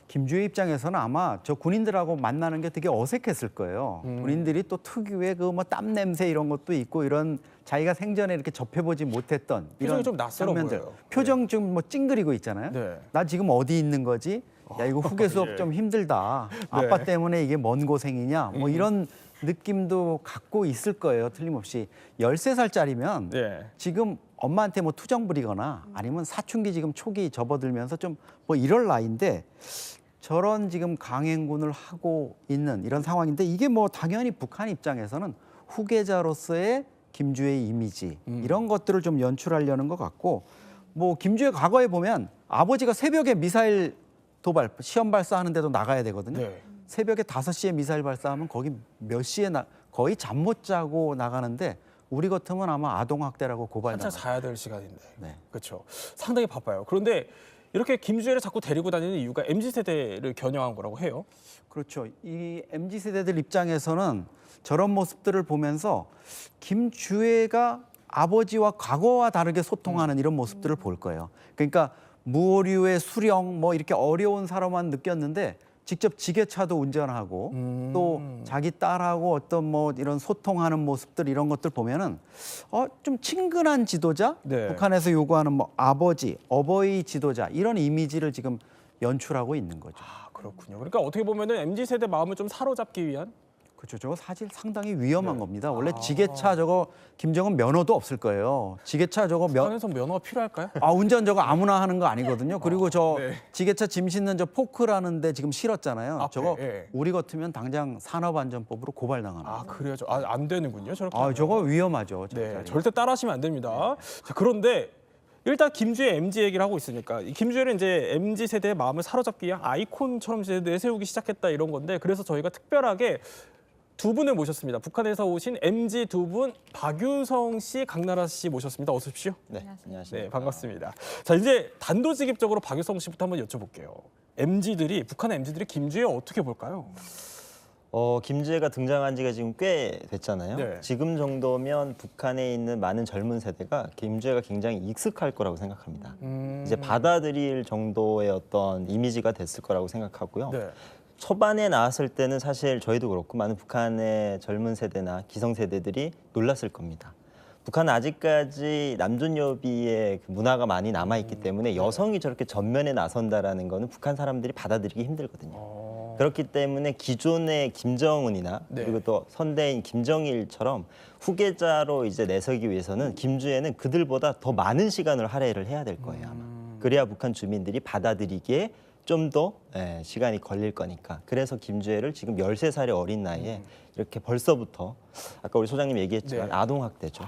김주애 입장에서는 아마 저 군인들하고 만나는 게 되게 어색했을 거예요. 군인들이 또 특유의 그 뭐 땀 냄새 이런 것도 있고 이런 자기가 생전에 이렇게 접해보지 못했던 이런 좀 낯설어 장면들. 보여요. 표정 좀 뭐 찡그리고 있잖아요. 나 지금 어디 있는 거지? 야 이거 후계 수업 좀 힘들다. 아빠 때문에 이게 뭔 고생이냐? 뭐 이런 느낌도 갖고 있을 거예요. 틀림없이. 13살짜리면 지금 엄마한테 뭐 투정 부리거나 아니면 사춘기 지금 초기 접어들면서 좀 뭐 이럴 나이인데 저런 지금 강행군을 하고 있는 이런 상황인데 이게 뭐 당연히 북한 입장에서는 후계자로서의 김주애의 이미지 이런 것들을 좀 연출하려는 것 같고 뭐 김주애 과거에 보면 아버지가 새벽에 미사일 도발 시험 발사하는데도 나가야 되거든요. 새벽에 5시에 미사일 발사하면 거기 몇 시에 거의 잠 못 자고 나가는데 우리 같으면 아마 아동학대라고 고발 한참 자야 될 시간인데. 그렇죠. 상당히 바빠요. 그런데 이렇게 김주애를 자꾸 데리고 다니는 이유가 MZ세대를 겨냥한 거라고 해요. 그렇죠. 이 MZ세대들 입장에서는 저런 모습들을 보면서 김주애가 아버지와 과거와 다르게 소통하는 이런 모습들을 볼 거예요. 그러니까 무오류의 수령 뭐 이렇게 어려운 사람만 느꼈는데 직접 지게차도 운전하고 또 자기 딸하고 어떤 뭐 이런 소통하는 모습들 이런 것들 보면은 좀 친근한 지도자, 북한에서 요구하는 뭐 아버지, 어버이 지도자 이런 이미지를 지금 연출하고 있는 거죠. 아, 그렇군요. 그러니까 어떻게 보면은 MZ세대 마음을 좀 사로잡기 위한 그렇죠. 저거 사실 상당히 위험한 겁니다. 원래 지게차 저거 김정은 면허도 없을 거예요. 지게차 저거 북한에서 면허가 필요할까요? 운전 저거 아무나 하는 거 아니거든요. 그리고 저 지게차 짐 싣는 저 포크라는데 지금 실었잖아요. 앞에, 저거 우리 같으면 당장 산업안전법으로 고발당하는 거예요. 그래요? 안 되는군요. 저렇게. 저거 위험하죠. 절대 따라하시면 안 됩니다. 자, 그런데 일단 김주애 MZ 얘기를 하고 있으니까 김주애는 이제 MZ 세대의 마음을 사로잡기 위한 아이콘처럼 이제 내세우기 시작했다 이런 건데 그래서 저희가 특별하게 두 분을 모셨습니다. 북한에서 오신 MZ 두 분 박유성 씨, 강나라 씨 모셨습니다. 어서 오십시오. 네, 안녕하십니까. 네, 반갑습니다. 자, 이제 단도직입적으로 박유성 씨부터 한번 여쭤볼게요. 북한의 MZ들이 김주애 어떻게 볼까요? 김주애가 등장한 지가 지금 꽤 됐잖아요. 지금 정도면 북한에 있는 많은 젊은 세대가 김주애가 굉장히 익숙할 거라고 생각합니다. 이제 받아들일 정도의 어떤 이미지가 됐을 거라고 생각하고요. 초반에 나왔을 때는 사실 저희도 그렇고 많은 북한의 젊은 세대나 기성세대들이 놀랐을 겁니다. 북한은 아직까지 남존여비의 문화가 많이 남아있기 때문에 여성이 저렇게 전면에 나선다라는 거는 북한 사람들이 받아들이기 힘들거든요. 그렇기 때문에 기존의 김정은이나 그리고 또 선대인 김정일처럼 후계자로 이제 내서기 위해서는 김주애는 그들보다 더 많은 시간을 할애를 해야 될 거예요, 아마. 그래야 북한 주민들이 받아들이기에 좀 더 시간이 걸릴 거니까. 그래서 김주애를 지금 13살의 어린 나이에 이렇게 벌써부터 아까 우리 소장님 얘기했지만 아동학대죠.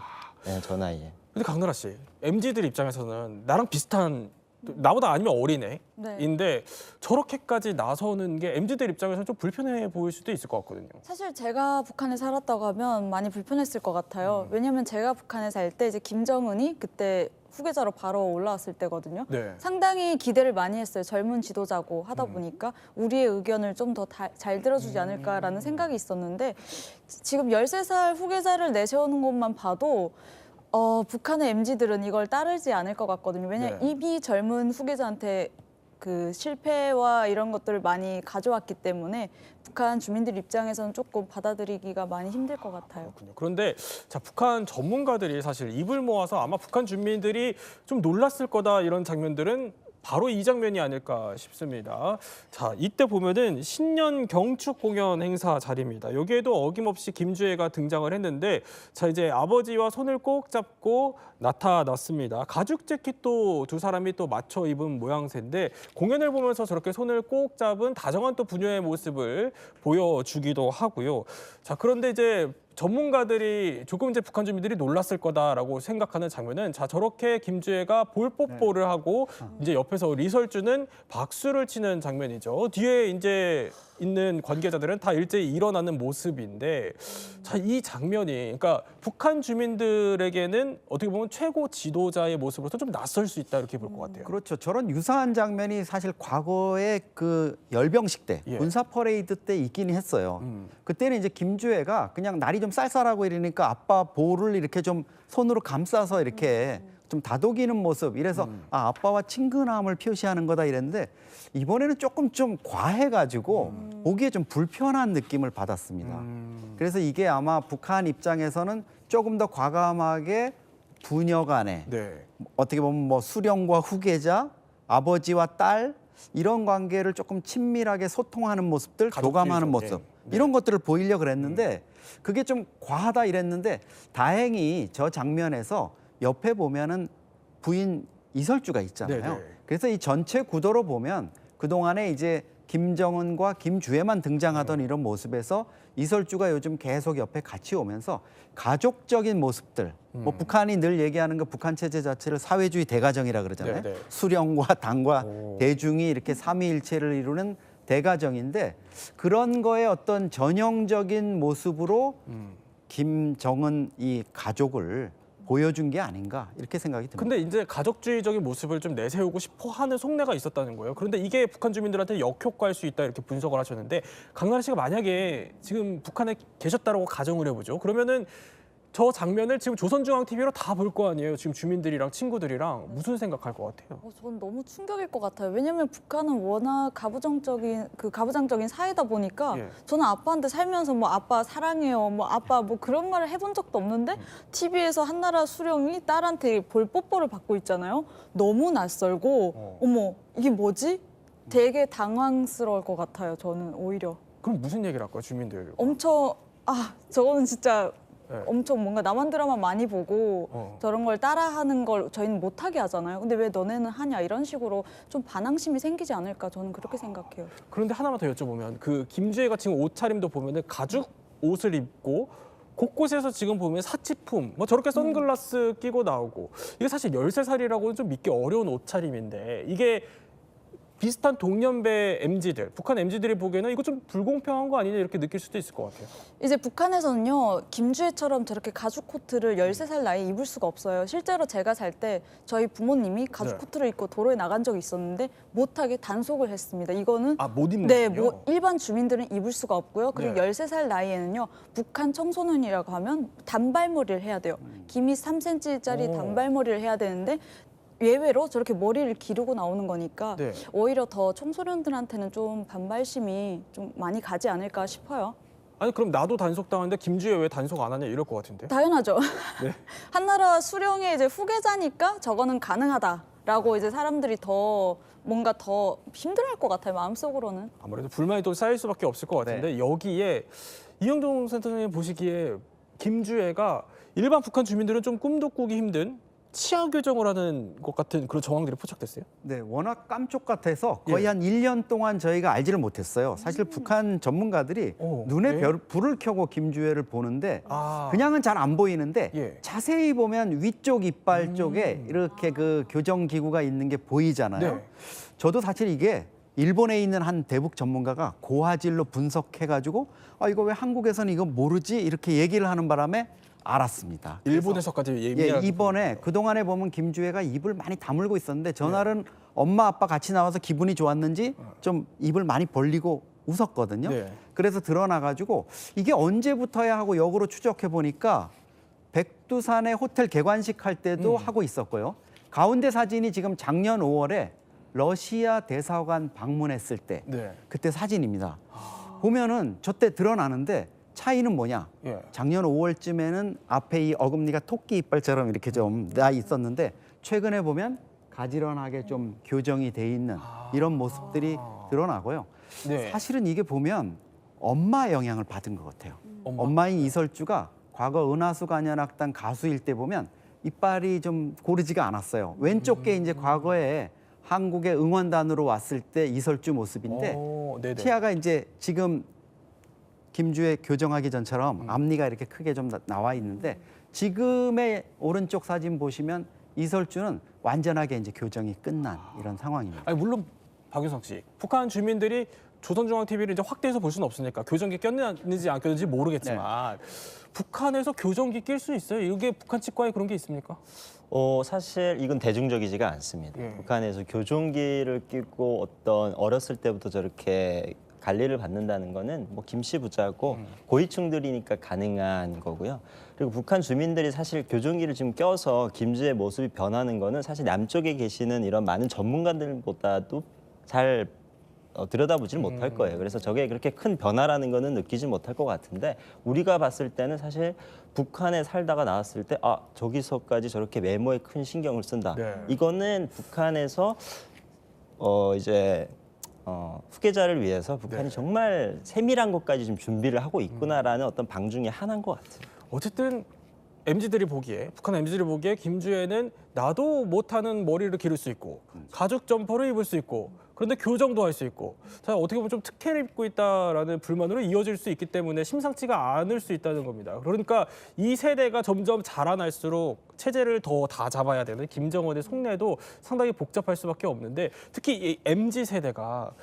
저 나이에. 근데 강나라 씨, MZ들 입장에서는 나랑 비슷한 나보다 아니면 어린애인데 저렇게까지 나서는 게 MZ들 입장에서는 좀 불편해 보일 수도 있을 것 같거든요. 사실 제가 북한에 살았다고 하면 많이 불편했을 것 같아요. 왜냐하면 제가 북한에 살 때 이제 김정은이 그때 후계자로 바로 올라왔을 때거든요. 상당히 기대를 많이 했어요. 젊은 지도자고 하다 보니까 우리의 의견을 좀 더 잘 들어주지 않을까라는 생각이 있었는데 지금 13살 후계자를 내세우는 것만 봐도 북한의 MZ들은 이걸 따르지 않을 것 같거든요. 왜냐하면 이미 젊은 후계자한테 그 실패와 이런 것들을 많이 가져왔기 때문에 북한 주민들 입장에서는 조금 받아들이기가 많이 힘들 것 같아요. 그런데 자, 북한 전문가들이 사실 입을 모아서 아마 북한 주민들이 좀 놀랐을 거다 이런 장면들은 바로 이 장면이 아닐까 싶습니다. 자, 이때 보면은 신년 경축 공연 행사 자리입니다. 여기에도 어김없이 김주애가 등장을 했는데, 자, 이제 아버지와 손을 꼭 잡고 나타났습니다. 가죽 재킷도 두 사람이 또 맞춰 입은 모양새인데, 공연을 보면서 저렇게 손을 꼭 잡은 다정한 또 부녀의 모습을 보여주기도 하고요. 자, 그런데 이제 전문가들이 조금 이제 북한 주민들이 놀랐을 거다라고 생각하는 장면은, 자, 저렇게 김주애가 볼 뽀뽀를 하고 이제 옆에서 리설주는 박수를 치는 장면이죠. 뒤에 이제 있는 관계자들은 다 일제히 일어나는 모습인데, 자, 이 장면이 그러니까 북한 주민들에게는 어떻게 보면 최고 지도자의 모습으로서 좀 낯설 수 있다 이렇게 볼 것 같아요. 그렇죠. 저런 유사한 장면이 사실 과거에 그 열병식 때 군사 퍼레이드 때 있긴 했어요. 그때는 이제 김주애가 그냥 날이 좀 쌀쌀하고 이러니까 아빠 볼을 이렇게 좀 손으로 감싸서 이렇게 좀 다독이는 모습, 이래서 아빠와 친근함을 표시하는 거다 이랬는데, 이번에는 조금 좀 과해가지고 보기에 좀 불편한 느낌을 받았습니다. 그래서 이게 아마 북한 입장에서는 조금 더 과감하게 부녀 간에 어떻게 보면 뭐 수령과 후계자, 아버지와 딸 이런 관계를 조금 친밀하게 소통하는 모습들, 교감하는 모습 이런 것들을 보이려고 그랬는데 그게 좀 과하다 이랬는데, 다행히 저 장면에서 옆에 보면은 부인 이설주가 있잖아요. 그래서 이 전체 구도로 보면 그동안에 이제 김정은과 김주애만 등장하던 이런 모습에서 이설주가 요즘 계속 옆에 같이 오면서 가족적인 모습들, 뭐 북한이 늘 얘기하는 거, 북한 체제 자체를 사회주의 대가정이라 그러잖아요. 수령과 당과 대중이 이렇게 삼위일체를 이루는 대가정인데, 그런 거에 어떤 전형적인 모습으로 김정은 이 가족을 보여준 게 아닌가 이렇게 생각이 듭니다. 근데 이제 가족주의적인 모습을 좀 내세우고 싶어 하는 속내가 있었다는 거예요. 그런데 이게 북한 주민들한테 역효과일 수 있다 이렇게 분석을 하셨는데, 강나라 씨가 만약에 지금 북한에 계셨다라고 가정을 해보죠. 그러면은 저 장면을 지금 조선중앙TV로 다 볼 거 아니에요. 지금 주민들이랑 친구들이랑 무슨 생각할 것 같아요? 저는 너무 충격일 것 같아요. 왜냐면 북한은 워낙 가부장적인 사회다 보니까 저는 아빠한테 살면서 뭐 아빠 사랑해요, 뭐 아빠 뭐 그런 말을 해본 적도 없는데 TV에서 한나라 수령이 딸한테 볼 뽀뽀를 받고 있잖아요. 너무 낯설고 어머 이게 뭐지? 되게 당황스러울 것 같아요. 저는 오히려. 그럼 무슨 얘기를 할까요, 주민들? 엄청 저거는 진짜 엄청 뭔가 남한 드라마 많이 보고 저런 걸 따라하는 걸 저희는 못하게 하잖아요. 근데 왜 너네는 하냐 이런 식으로 좀 반항심이 생기지 않을까, 저는 그렇게 생각해요. 그런데 하나만 더 여쭤보면, 그 김주애가 지금 옷차림도 보면은 가죽 옷을 입고 곳곳에서 지금 보면 사치품, 뭐 저렇게 선글라스 끼고 나오고, 이게 사실 13살이라고는 좀 믿기 어려운 옷차림인데, 이게 비슷한 동년배 MZ들, 북한 MZ들이 보기에는 이거 좀 불공평한 거 아니냐 이렇게 느낄 수도 있을 것 같아요. 이제 북한에서는요, 김주애처럼 저렇게 가죽 코트를 13살 나이에 입을 수가 없어요. 실제로 제가 살 때 저희 부모님이 가죽 코트를 입고 도로에 나간 적이 있었는데 못하게 단속을 했습니다. 이거는 못 입는 네, 뭐 일반 주민들은 입을 수가 없고요. 그리고 13살 나이에는요, 북한 청소년이라고 하면 단발머리를 해야 돼요. 김이 3cm짜리 단발머리를 해야 되는데 예외로 저렇게 머리를 기르고 나오는 거니까 오히려 더 청소년들한테는 좀 반발심이 좀 많이 가지 않을까 싶어요. 아니 그럼 나도 단속당하는데 김주애 왜 단속 안 하냐 이럴 것 같은데. 당연하죠. 한나라 수령의 이제 후계자니까 저거는 가능하다라고 이제 사람들이 더 뭔가 더 힘들어할 것 같아요, 마음속으로는. 아무래도 불만이 또 쌓일 수밖에 없을 것 같은데 여기에 이영종 센터장님 보시기에 김주애가 일반 북한 주민들은 좀 꿈도 꾸기 힘든 치아 교정을 하는 것 같은 그런 정황들이 포착됐어요? 네, 워낙 깜쪽 같아서 거의 한 1년 동안 저희가 알지를 못했어요. 사실 북한 전문가들이 눈에 불을 켜고 김주애를 보는데 그냥은 잘 안 보이는데 자세히 보면 위쪽 이빨 쪽에 이렇게 그 교정 기구가 있는 게 보이잖아요. 저도 사실 이게 일본에 있는 한 대북 전문가가 고화질로 분석해가지고 이거 왜 한국에서는 이거 모르지? 이렇게 얘기를 하는 바람에 알았습니다. 일본에서까지 예민하게. 이번에 그동안에 보면 김주애가 입을 많이 다물고 있었는데 전날은 엄마 아빠 같이 나와서 기분이 좋았는지 좀 입을 많이 벌리고 웃었거든요. 그래서 드러나가지고 이게 언제부터야 하고 역으로 추적해 보니까 백두산에 호텔 개관식 할 때도 하고 있었고요. 가운데 사진이 지금 작년 5월에 러시아 대사관 방문했을 때 네. 그때 사진입니다. 보면은 저때 드러나는데 차이는 뭐냐? 예. 작년 5월쯤에는 앞에 이 어금니가 토끼 이빨처럼 이렇게 좀 나 있었는데 최근에 보면 가지런하게 좀 교정이 돼 있는 이런 모습들이 드러나고요. 네. 사실은 이게 보면 엄마 영향을 받은 것 같아요. 엄마인 이설주가 과거 은하수 관현악단 가수일 때 보면 이빨이 좀 고르지가 않았어요. 왼쪽 게 이제 과거에 한국의 응원단으로 왔을 때 이설주 모습인데 치아가 이제 지금 김주혜 교정하기 전처럼 앞니가 이렇게 크게 좀 나와 있는데 지금의 오른쪽 사진 보시면 이설주는 완전하게 이제 교정이 끝난 이런 상황입니다. 아니, 물론 박윤석 씨, 북한 주민들이 조선중앙TV를 이제 확대해서 볼 수는 없으니까 교정기 꼈는지 안 꼈는지 모르겠지만 북한에서 교정기 낄 수 있어요? 이게 북한 치과에 그런 게 있습니까? 사실 이건 대중적이지가 않습니다. 북한에서 교정기를 끼고 어떤 어렸을 때부터 저렇게 관리를 받는다는 거는 뭐 김씨 부자고 고위층들이니까 가능한 거고요. 그리고 북한 주민들이 사실 교정기를 지금 껴서 김주의 모습이 변하는 거는 사실 남쪽에 계시는 이런 많은 전문가들보다도 잘 들여다보질 못할 거예요. 그래서 저게 그렇게 큰 변화라는 거는 느끼지 못할 것 같은데 우리가 봤을 때는 사실 북한에 살다가 나왔을 때 저기서까지 저렇게 외모에 큰 신경을 쓴다. 이거는 북한에서 이제 후계자를 위해서 북한이 정말 세밀한 것까지 좀 준비를 하고 있구나라는 어떤 방 중에 하나인 것 같아요. 어쨌든 MZ들이 보기에 북한 MZ들이 보기에 김주혜는 나도 못하는 머리를 기를 수 있고 가죽 점퍼를 입을 수 있고 그런데 교정도 할 수 있고 자, 어떻게 보면 좀 특혜를 입고 있다라는 불만으로 이어질 수 있기 때문에 심상치가 않을 수 있다는 겁니다. 그러니까 이 세대가 점점 자라날수록 체제를 더 다 잡아야 되는 김정은의 속내도 상당히 복잡할 수밖에 없는데 특히 이 MZ 세대가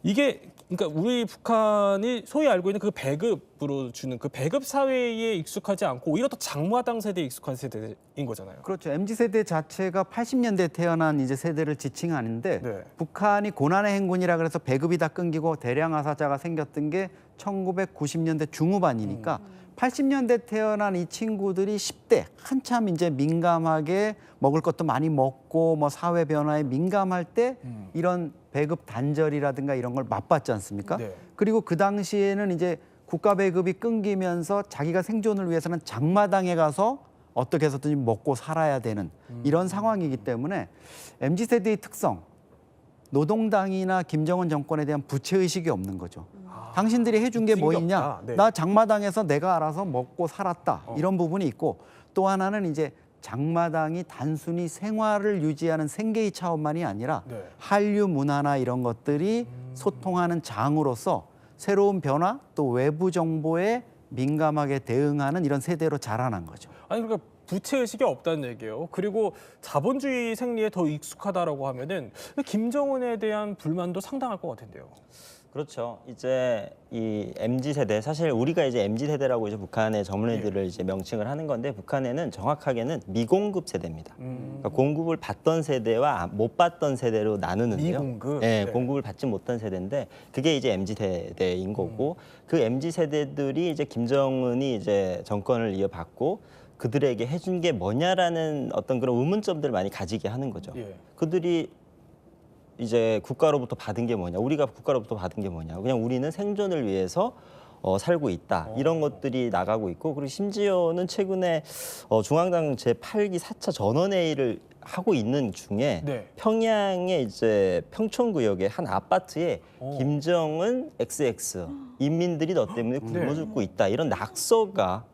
이게 그러니까 우리 북한이 소위 알고 있는 그 배급으로 주는 그 배급 사회에 익숙하지 않고 오히려 더 장마당 세대에 익숙한 세대인 거잖아요. 그렇죠. MZ 세대 자체가 80년대 태어난 이제 세대를 지칭하는데 북한이 고난의 행군이라 그래서 배급이 다 끊기고 대량 하사자가 생겼던 게 1990년대 중후반이니까 80년대 태어난 이 친구들이 10대 한참 이제 민감하게 먹을 것도 많이 먹고 뭐 사회 변화에 민감할 때 이런 배급 단절이라든가 이런 걸 맛봤지 않습니까? 그리고 그 당시에는 이제 국가 배급이 끊기면서 자기가 생존을 위해서는 장마당에 가서 어떻게 해서든지 먹고 살아야 되는 이런 상황이기 때문에 MZ세대의 특성, 노동당이나 김정은 정권에 대한 부채의식이 없는 거죠. 당신들이 해준 게 뭐냐? 나 장마당에서 내가 알아서 먹고 살았다. 이런 부분이 있고 또 하나는 이제 장마당이 단순히 생활을 유지하는 생계의 차원만이 아니라 한류 문화나 이런 것들이 소통하는 장으로서 새로운 변화 또 외부 정보에 민감하게 대응하는 이런 세대로 자라난 거죠. 아니 그러니까 부채의식이 없다는 얘기예요. 그리고 자본주의 생리에 더 익숙하다라고 하면은 김정은에 대한 불만도 상당할 것 같은데요. 그렇죠. 이제 이 MZ세대, 사실 우리가 이제 MZ세대라고 이제 북한의 젊은이들을 이제 명칭을 하는 건데 북한에는 정확하게는 미공급 세대입니다. 그러니까 공급을 받던 세대와 못 받던 세대로 나누는데요. 미공급? 네, 공급을 받지 못한 세대인데 그게 이제 MZ세대인 거고 그 MZ세대들이 이제 김정은이 이제 정권을 이어받고 그들에게 해준 게 뭐냐라는 어떤 그런 의문점들을 많이 가지게 하는 거죠. 그들이 이제 국가로부터 받은 게 뭐냐, 우리가 국가로부터 받은 게 뭐냐, 그냥 우리는 생존을 위해서 살고 있다. 이런 것들이 나가고 있고 그리고 심지어는 최근에 중앙당 제8기 4차 전원회의를 하고 있는 중에 평양의 이제 평촌구역의 한 아파트에 김정은 XX 인민들이 너 때문에 굶어 죽고 있다 이런 낙서가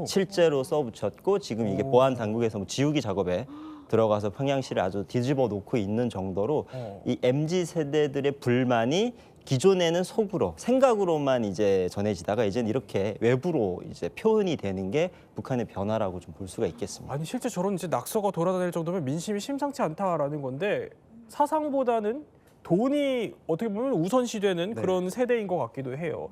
실제로 써붙였고 지금 이게 보안 당국에서 뭐 지우기 작업에 들어가서 평양시를 아주 뒤집어 놓고 있는 정도로 이 MZ 세대들의 불만이 기존에는 속으로 생각으로만 이제 전해지다가 이제는 이렇게 외부로 이제 표현이 되는 게 북한의 변화라고 좀 볼 수가 있겠습니다. 아니 실제 저런 이제 낙서가 돌아다닐 정도면 민심이 심상치 않다라는 건데 사상보다는 돈이 어떻게 보면 우선시되는 그런 세대인 것 같기도 해요.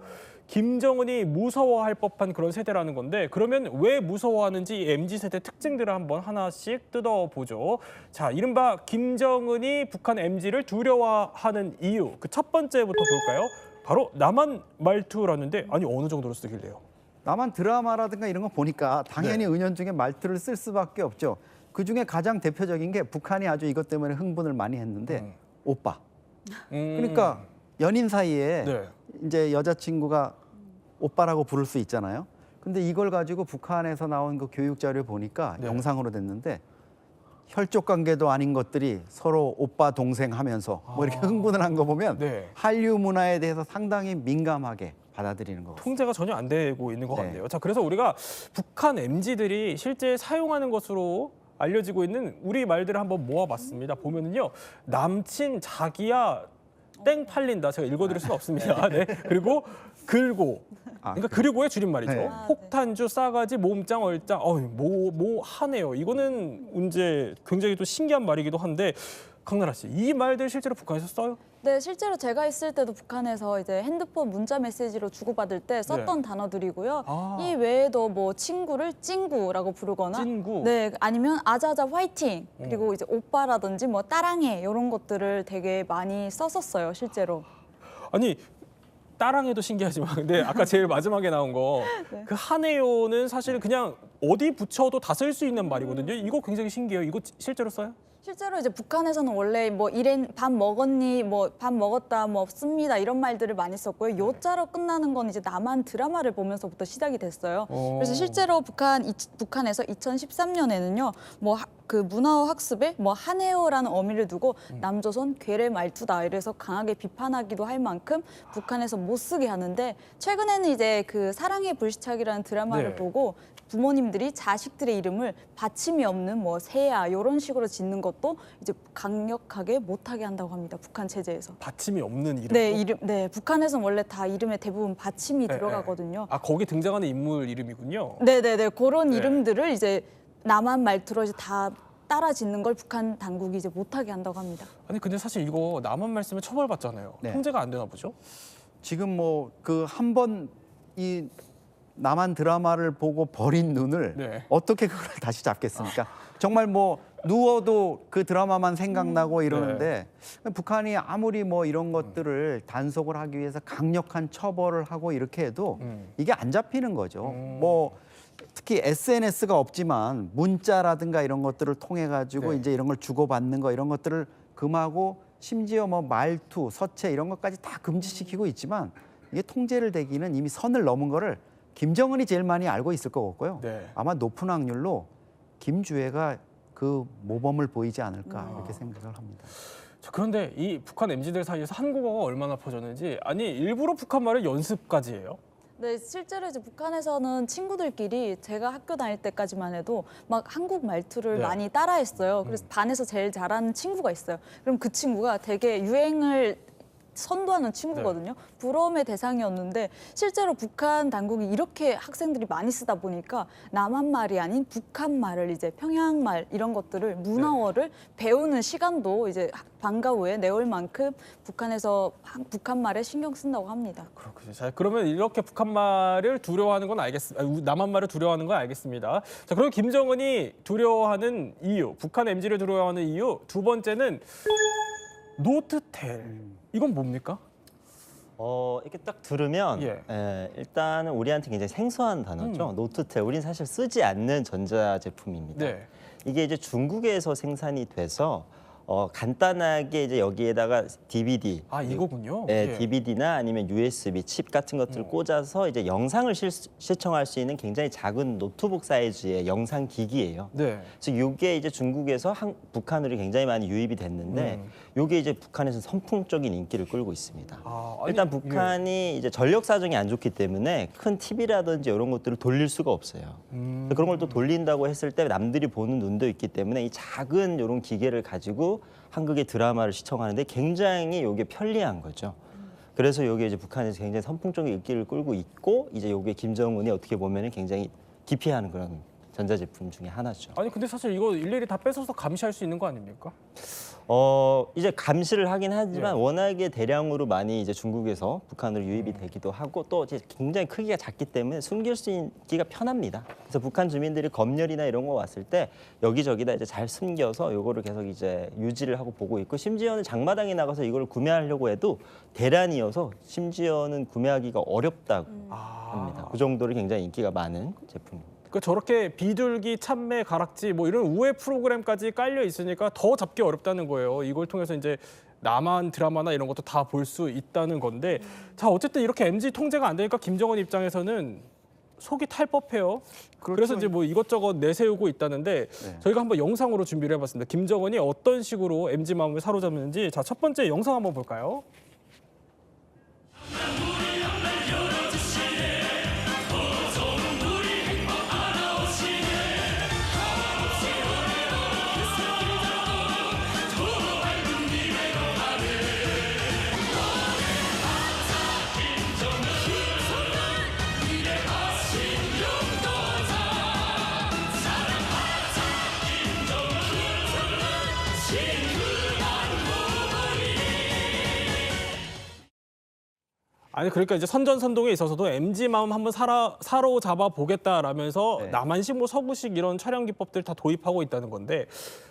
김정은이 무서워할 법한 그런 세대라는 건데 그러면 왜 무서워하는지 이 MZ세대 특징들을 한번 하나씩 뜯어보죠. 자, 이른바 김정은이 북한 MZ를 두려워하는 이유 그 첫 번째부터 볼까요? 바로 남한 말투라는데 아니 어느 정도로 쓰길래요? 남한 드라마라든가 이런 거 보니까 당연히 은연중에 말투를 쓸 수밖에 없죠. 그중에 가장 대표적인 게 북한이 아주 이것 때문에 흥분을 많이 했는데 오빠. 그러니까 연인 사이에 이제 여자친구가 오빠라고 부를 수 있잖아요. 근데 이걸 가지고 북한에서 나온 그 교육 자료 보니까 영상으로 됐는데 혈족 관계도 아닌 것들이 서로 오빠 동생 하면서 뭐 이렇게 흥분을 한 거 보면 한류 문화에 대해서 상당히 민감하게 받아들이는 거 같습니다. 통제가 전혀 안 되고 있는 것 같네요. 자, 그래서 우리가 북한 MZ들이 실제 사용하는 것으로 알려지고 있는 우리 말들을 한번 모아봤습니다. 보면은요, 남친 자기야 땡 팔린다. 제가 읽어드릴 수는 없습니다. 네. 그리고 글고. 그러니까 그리고의 줄임말이죠. 네. 폭탄주, 싸가지, 몸짱, 얼짱. 뭐 하네요. 이거는 이제 굉장히 또 신기한 말이기도 한데 강나라 씨, 이 말들 실제로 북한에서 써요? 네, 실제로 제가 있을 때도 북한에서 이제 핸드폰 문자 메시지로 주고받을 때 썼던 단어들이고요. 이 외에도 뭐 친구를 찡구라고 부르거나, 찡구. 네, 아니면 아자아자 화이팅, 그리고 이제 오빠라든지 뭐 따랑해 이런 것들을 되게 많이 썼었어요, 실제로. 아니, 따랑해도 신기하지만 근데 아까 제일 마지막에 나온 거 그 하네요는 사실 그냥 어디 붙여도 다 쓸 수 있는 말이거든요. 이거 굉장히 신기해요. 이거 실제로 써요? 실제로 이제 북한에서는 원래 뭐 이랜 밥 먹었니, 뭐 밥 먹었다, 뭐 없습니다 이런 말들을 많이 썼고요. 요자로 끝나는 건 이제 남한 드라마를 보면서부터 시작이 됐어요. 그래서 실제로 북한에서 2013년에는요, 뭐 그 문화어 학습에 뭐 하네요라는 어미를 두고 남조선 괴뢰 말투다 이래서 강하게 비판하기도 할 만큼 북한에서 못 쓰게 하는데 최근에는 이제 그 사랑의 불시착이라는 드라마를 보고 부모님들이 자식들의 이름을 받침이 없는 뭐 새야 이런 식으로 짓는 것도 이제 강력하게 못하게 한다고 합니다. 북한 체제에서. 받침이 없는 이름? 네, 네, 북한에서는 원래 다 이름에 대부분 받침이 들어가거든요. 아, 거기 등장하는 인물 이름이군요. 네, 그런 이름들을 이제 남한 말투로 이제 다 따라 짓는 걸 북한 당국이 이제 못하게 한다고 합니다. 아니 근데 사실 이거 남한 말 쓰면 처벌받잖아요. 통제가 안 되나 보죠? 지금 뭐 그 한 번 이 남한 드라마를 보고 버린 눈을 어떻게 그걸 다시 잡겠습니까? 정말 뭐 누워도 그 드라마만 생각나고 이러는데 북한이 아무리 뭐 이런 것들을 단속을 하기 위해서 강력한 처벌을 하고 이렇게 해도 이게 안 잡히는 거죠. 뭐 특히 SNS가 없지만 문자라든가 이런 것들을 통해 가지고 이제 이런 걸 주고받는 거 이런 것들을 금하고 심지어 뭐 말투, 서체 이런 것까지 다 금지시키고 있지만 이게 통제를 되기는 이미 선을 넘은 거를 김정은이 제일 많이 알고 있을 것 같고요. 아마 높은 확률로 김주애가 그 모범을 보이지 않을까 이렇게 생각을 합니다. 자, 그런데 이 북한 MZ들 사이에서 한국어가 얼마나 퍼졌는지 아니 일부러 북한 말을 연습까지 해요? 네, 실제로 이제 북한에서는 친구들끼리 제가 학교 다닐 때까지만 해도 막 한국 말투를 많이 따라했어요. 그래서 반에서 제일 잘하는 친구가 있어요. 그럼 그 친구가 되게 유행을 선도하는 친구거든요. 부러움의 대상이었는데 실제로 북한 당국이 이렇게 학생들이 많이 쓰다 보니까 남한 말이 아닌 북한 말을 이제 평양말 이런 것들을 문화어를 배우는 시간도 이제 방과 후에 내올 만큼 북한에서 북한 말에 신경 쓴다고 합니다. 그렇군요. 자, 그러면 이렇게 북한 말을 두려워하는 건 남한 말을 두려워하는 건 알겠습니다. 자, 그럼 김정은이 두려워하는 이유, 북한 MZ를 두려워하는 이유 두 번째는 노트텔. 이건 뭡니까? 이렇게 딱 들으면 일단은 우리한테 굉장히 생소한 단어죠. 노트텔. 우린 사실 쓰지 않는 전자제품입니다. 이게 이제 중국에서 생산이 돼서 간단하게 이제 여기에다가 DVD. 이거군요. 네, DVD나 아니면 USB 칩 같은 것들을 꽂아서 이제 영상을 시청할 수 있는 굉장히 작은 노트북 사이즈의 영상 기기예요. 그래서 이게 이제 중국에서 북한으로 굉장히 많이 유입이 됐는데 이게 이제 북한에서 선풍적인 인기를 끌고 있습니다. 일단 북한이 이제 전력 사정이 안 좋기 때문에 큰 TV라든지 이런 것들을 돌릴 수가 없어요. 그런 걸 또 돌린다고 했을 때 남들이 보는 눈도 있기 때문에 이 작은 이런 기계를 가지고 한국의 드라마를 시청하는데 굉장히 이게 편리한 거죠. 그래서 이게 이제 북한에서 굉장히 선풍적인 인기를 끌고 있고 이제 이게 김정은이 어떻게 보면 굉장히 기피하는 그런 전자제품 중에 하나죠. 아니 근데 사실 이거 일일이 다 뺏어서 감시할 수 있는 거 아닙니까? 이제 감시를 하긴 하지만 워낙에 대량으로 많이 이제 중국에서 북한으로 유입이 되기도 하고 또 이제 굉장히 크기가 작기 때문에 숨길 수 있기가 편합니다. 그래서 북한 주민들이 검열이나 이런 거 왔을 때 여기저기다 이제 잘 숨겨서 요거를 계속 이제 유지를 하고 보고 있고 심지어는 장마당에 나가서 이걸 구매하려고 해도 대란이어서 심지어는 구매하기가 어렵다고 합니다. 그 정도로 굉장히 인기가 많은 제품입니다. 그 저렇게 비둘기, 참매, 가락지 뭐 이런 우회 프로그램까지 깔려 있으니까 더 잡기 어렵다는 거예요. 이걸 통해서 이제 남한 드라마나 이런 것도 다 볼 수 있다는 건데 자 어쨌든 이렇게 MZ 통제가 안 되니까 김정은 입장에서는 속이 탈 법해요. 그래서 이제 뭐 이것저것 내세우고 있다는데 저희가 한번 영상으로 준비를 해봤습니다. 김정은이 어떤 식으로 MZ 마음을 사로잡는지 자 첫 번째 영상 한번 볼까요? 아니 그러니까 이제 선전선동에 있어서도 MZ 마음 한번 사로잡아 보겠다라면서 남한식 뭐 서구식 이런 촬영 기법들 다 도입하고 있다는 건데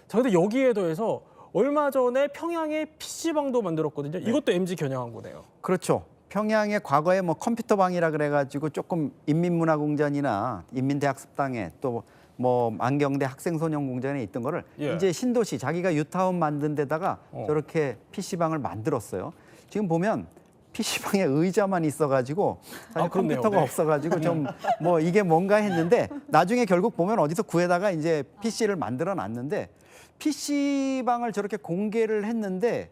자 근데 여기에 더해서 얼마 전에 평양에 PC방도 만들었거든요. 이것도 MZ 겨냥한 거네요. 그렇죠. 평양에 과거에 뭐 컴퓨터방이라 그래가지고 조금 인민문화공전이나 인민대학습당에 또 뭐 만경대 학생소년공전에 있던 거를 이제 신도시 자기가 유타운 만든 데다가 저렇게 PC방을 만들었어요. 지금 보면 PC방에 의자만 있어가지고 사실 컴퓨터가 없어가지고 좀 뭐 이게 뭔가 했는데 나중에 결국 보면 어디서 구해다가 이제 PC를 만들어 놨는데 PC방을 저렇게 공개를 했는데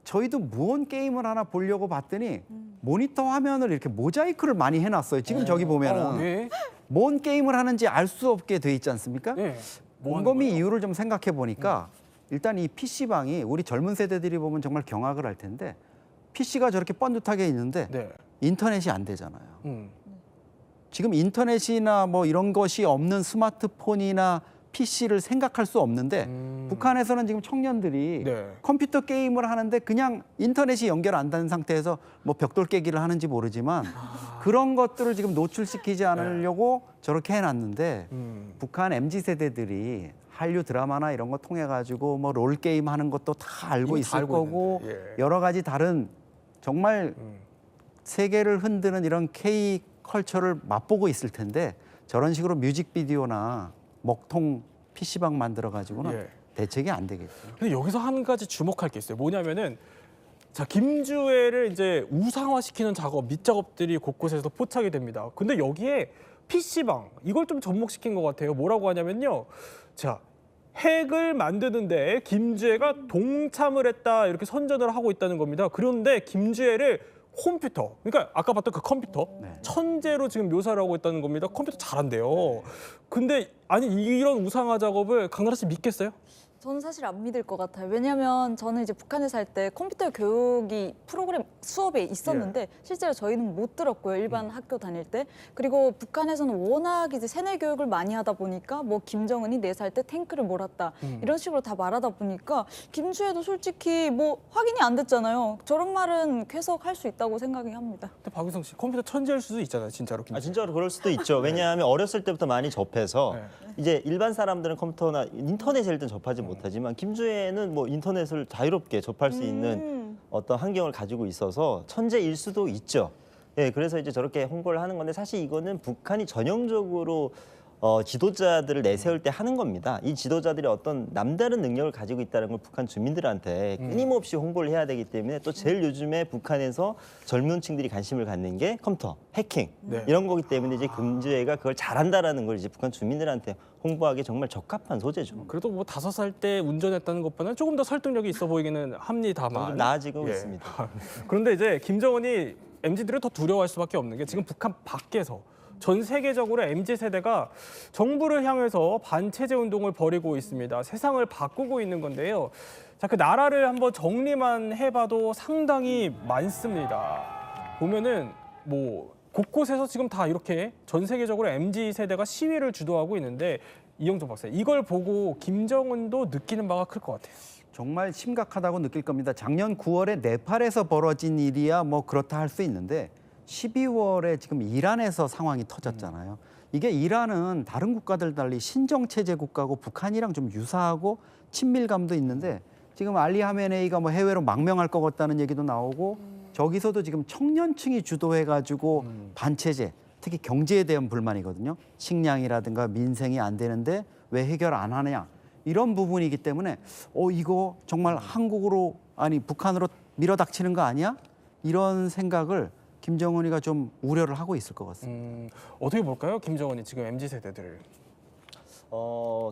저희도 무언 게임을 하나 보려고 봤더니 모니터 화면을 이렇게 모자이크를 많이 해놨어요. 지금 저기 보면은 뭔 게임을 하는지 알 수 없게 돼 있지 않습니까? 곰곰이 이유를 좀 생각해 보니까 일단 이 PC방이 우리 젊은 세대들이 보면 정말 경악을 할 텐데 PC가 저렇게 번듯하게 있는데 인터넷이 안 되잖아요. 지금 인터넷이나 뭐 이런 것이 없는 스마트폰이나 PC를 생각할 수 없는데 북한에서는 지금 청년들이 컴퓨터 게임을 하는데 그냥 인터넷이 연결 안 되는 상태에서 뭐 벽돌 깨기를 하는지 모르지만 그런 것들을 지금 노출시키지 않으려고 저렇게 해놨는데 북한 MZ세대들이 한류 드라마나 이런 거 통해 가지고 뭐 롤 게임 하는 것도 다 알고 있을 거고 여러 가지 다른 정말 세계를 흔드는 이런 K 컬처를 맛보고 있을 텐데 저런 식으로 뮤직비디오나 먹통 PC방 만들어 가지고는 대책이 안 되겠죠. 근데 여기서 한 가지 주목할 게 있어요. 뭐냐면은 자 김주애를 이제 우상화시키는 작업, 밑작업들이 곳곳에서 포착이 됩니다. 근데 여기에 PC방 이걸 좀 접목시킨 것 같아요. 뭐라고 하냐면요. 자 핵을 만드는데 김주애가 동참을 했다 이렇게 선전을 하고 있다는 겁니다. 그런데 김주애를 컴퓨터, 그러니까 아까 봤던 그 컴퓨터 천재로 지금 묘사를 하고 있다는 겁니다. 컴퓨터 잘한대요. 근데 아니 이런 우상화 작업을 강나라 씨 믿겠어요? 저는 사실 안 믿을 것 같아요. 왜냐하면 저는 이제 북한에 살 때 컴퓨터 교육이 프로그램 수업에 있었는데 실제로 저희는 못 들었고요. 일반 학교 다닐 때. 그리고 북한에서는 워낙 이제 세뇌 교육을 많이 하다 보니까 뭐 김정은이 4살 때 탱크를 몰았다 이런 식으로 다 말하다 보니까 김주애도 솔직히 뭐 확인이 안 됐잖아요. 저런 말은 쾌석할 수 있다고 생각이 합니다. 근데 박유성 씨 컴퓨터 천재일 수도 있잖아요, 진짜로. 진짜로 그럴 수도 있죠. 왜냐하면 어렸을 때부터 많이 접해서 이제 일반 사람들은 컴퓨터나 인터넷에 일단 접하지 못하지만 김주애는 뭐 인터넷을 자유롭게 접할 수 있는 어떤 환경을 가지고 있어서 천재일 수도 있죠. 예, 그래서 이제 저렇게 홍보를 하는 건데 사실 이거는 북한이 전형적으로 지도자들을 내세울 때 하는 겁니다. 이 지도자들이 어떤 남다른 능력을 가지고 있다는 걸 북한 주민들한테 끊임없이 홍보를 해야 되기 때문에 또 제일 요즘에 북한에서 젊은 층들이 관심을 갖는 게 컴퓨터, 해킹 이런 거기 때문에 이제 김주애가 그걸 잘한다라는 걸 이제 북한 주민들한테 홍보하기 정말 적합한 소재죠. 그래도 뭐 5살 때 운전했다는 것보다는 조금 더 설득력이 있어 보이기는 합니다만 좀 나아지고 있습니다. 그런데 이제 김정은이 MZ들을 더 두려워할 수밖에 없는 게 지금 북한 밖에서 전 세계적으로 MZ세대가 정부를 향해서 반체제 운동을 벌이고 있습니다. 세상을 바꾸고 있는 건데요. 자, 그 나라를 한번 정리만 해봐도 상당히 많습니다. 보면은 뭐 곳곳에서 지금 다 이렇게 전 세계적으로 MZ세대가 시위를 주도하고 있는데 이영종 박사, 이걸 보고 김정은도 느끼는 바가 클 것 같아요. 정말 심각하다고 느낄 겁니다. 작년 9월에 네팔에서 벌어진 일이야 뭐 그렇다 할 수 있는데 12월에 지금 이란에서 상황이 터졌잖아요. 이게 이란은 다른 국가들 달리 신정체제 국가고 북한이랑 좀 유사하고 친밀감도 있는데 지금 알리 하메네이가 뭐 해외로 망명할 것 같다는 얘기도 나오고 저기서도 지금 청년층이 주도해가지고 반체제, 특히 경제에 대한 불만이거든요. 식량이라든가 민생이 안 되는데 왜 해결 안 하느냐. 이런 부분이기 때문에 이거 정말 한국으로 아니 북한으로 밀어닥치는 거 아니야? 이런 생각을 김정은이가 좀 우려를 하고 있을 것 같습니다. 어떻게 볼까요? 김정은이 지금 MZ세대들을.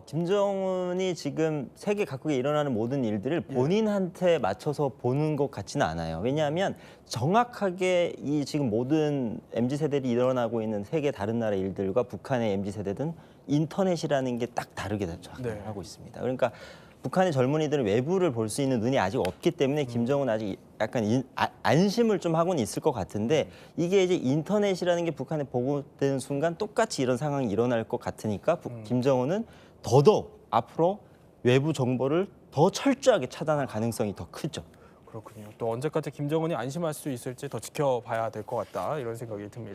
김정은이 지금 세계 각국에 일어나는 모든 일들을 본인한테 맞춰서 보는 것 같지는 않아요. 왜냐하면 정확하게 이 지금 모든 MZ세대들이 일어나고 있는 세계 다른 나라 일들과 북한의 MZ세대든 인터넷이라는 게 딱 다르게 작동하고 있습니다. 그러니까 북한의 젊은이들은 외부를 볼 수 있는 눈이 아직 없기 때문에 김정은 아직 약간 안심을 좀 하고는 있을 것 같은데 이게 이제 인터넷이라는 게 북한에 보고되는 순간 똑같이 이런 상황이 일어날 것 같으니까 김정은은 더더욱 앞으로 외부 정보를 더 철저하게 차단할 가능성이 더 크죠. 그렇군요. 또 언제까지 김정은이 안심할 수 있을지 더 지켜봐야 될 것 같다 이런 생각이 듭니다.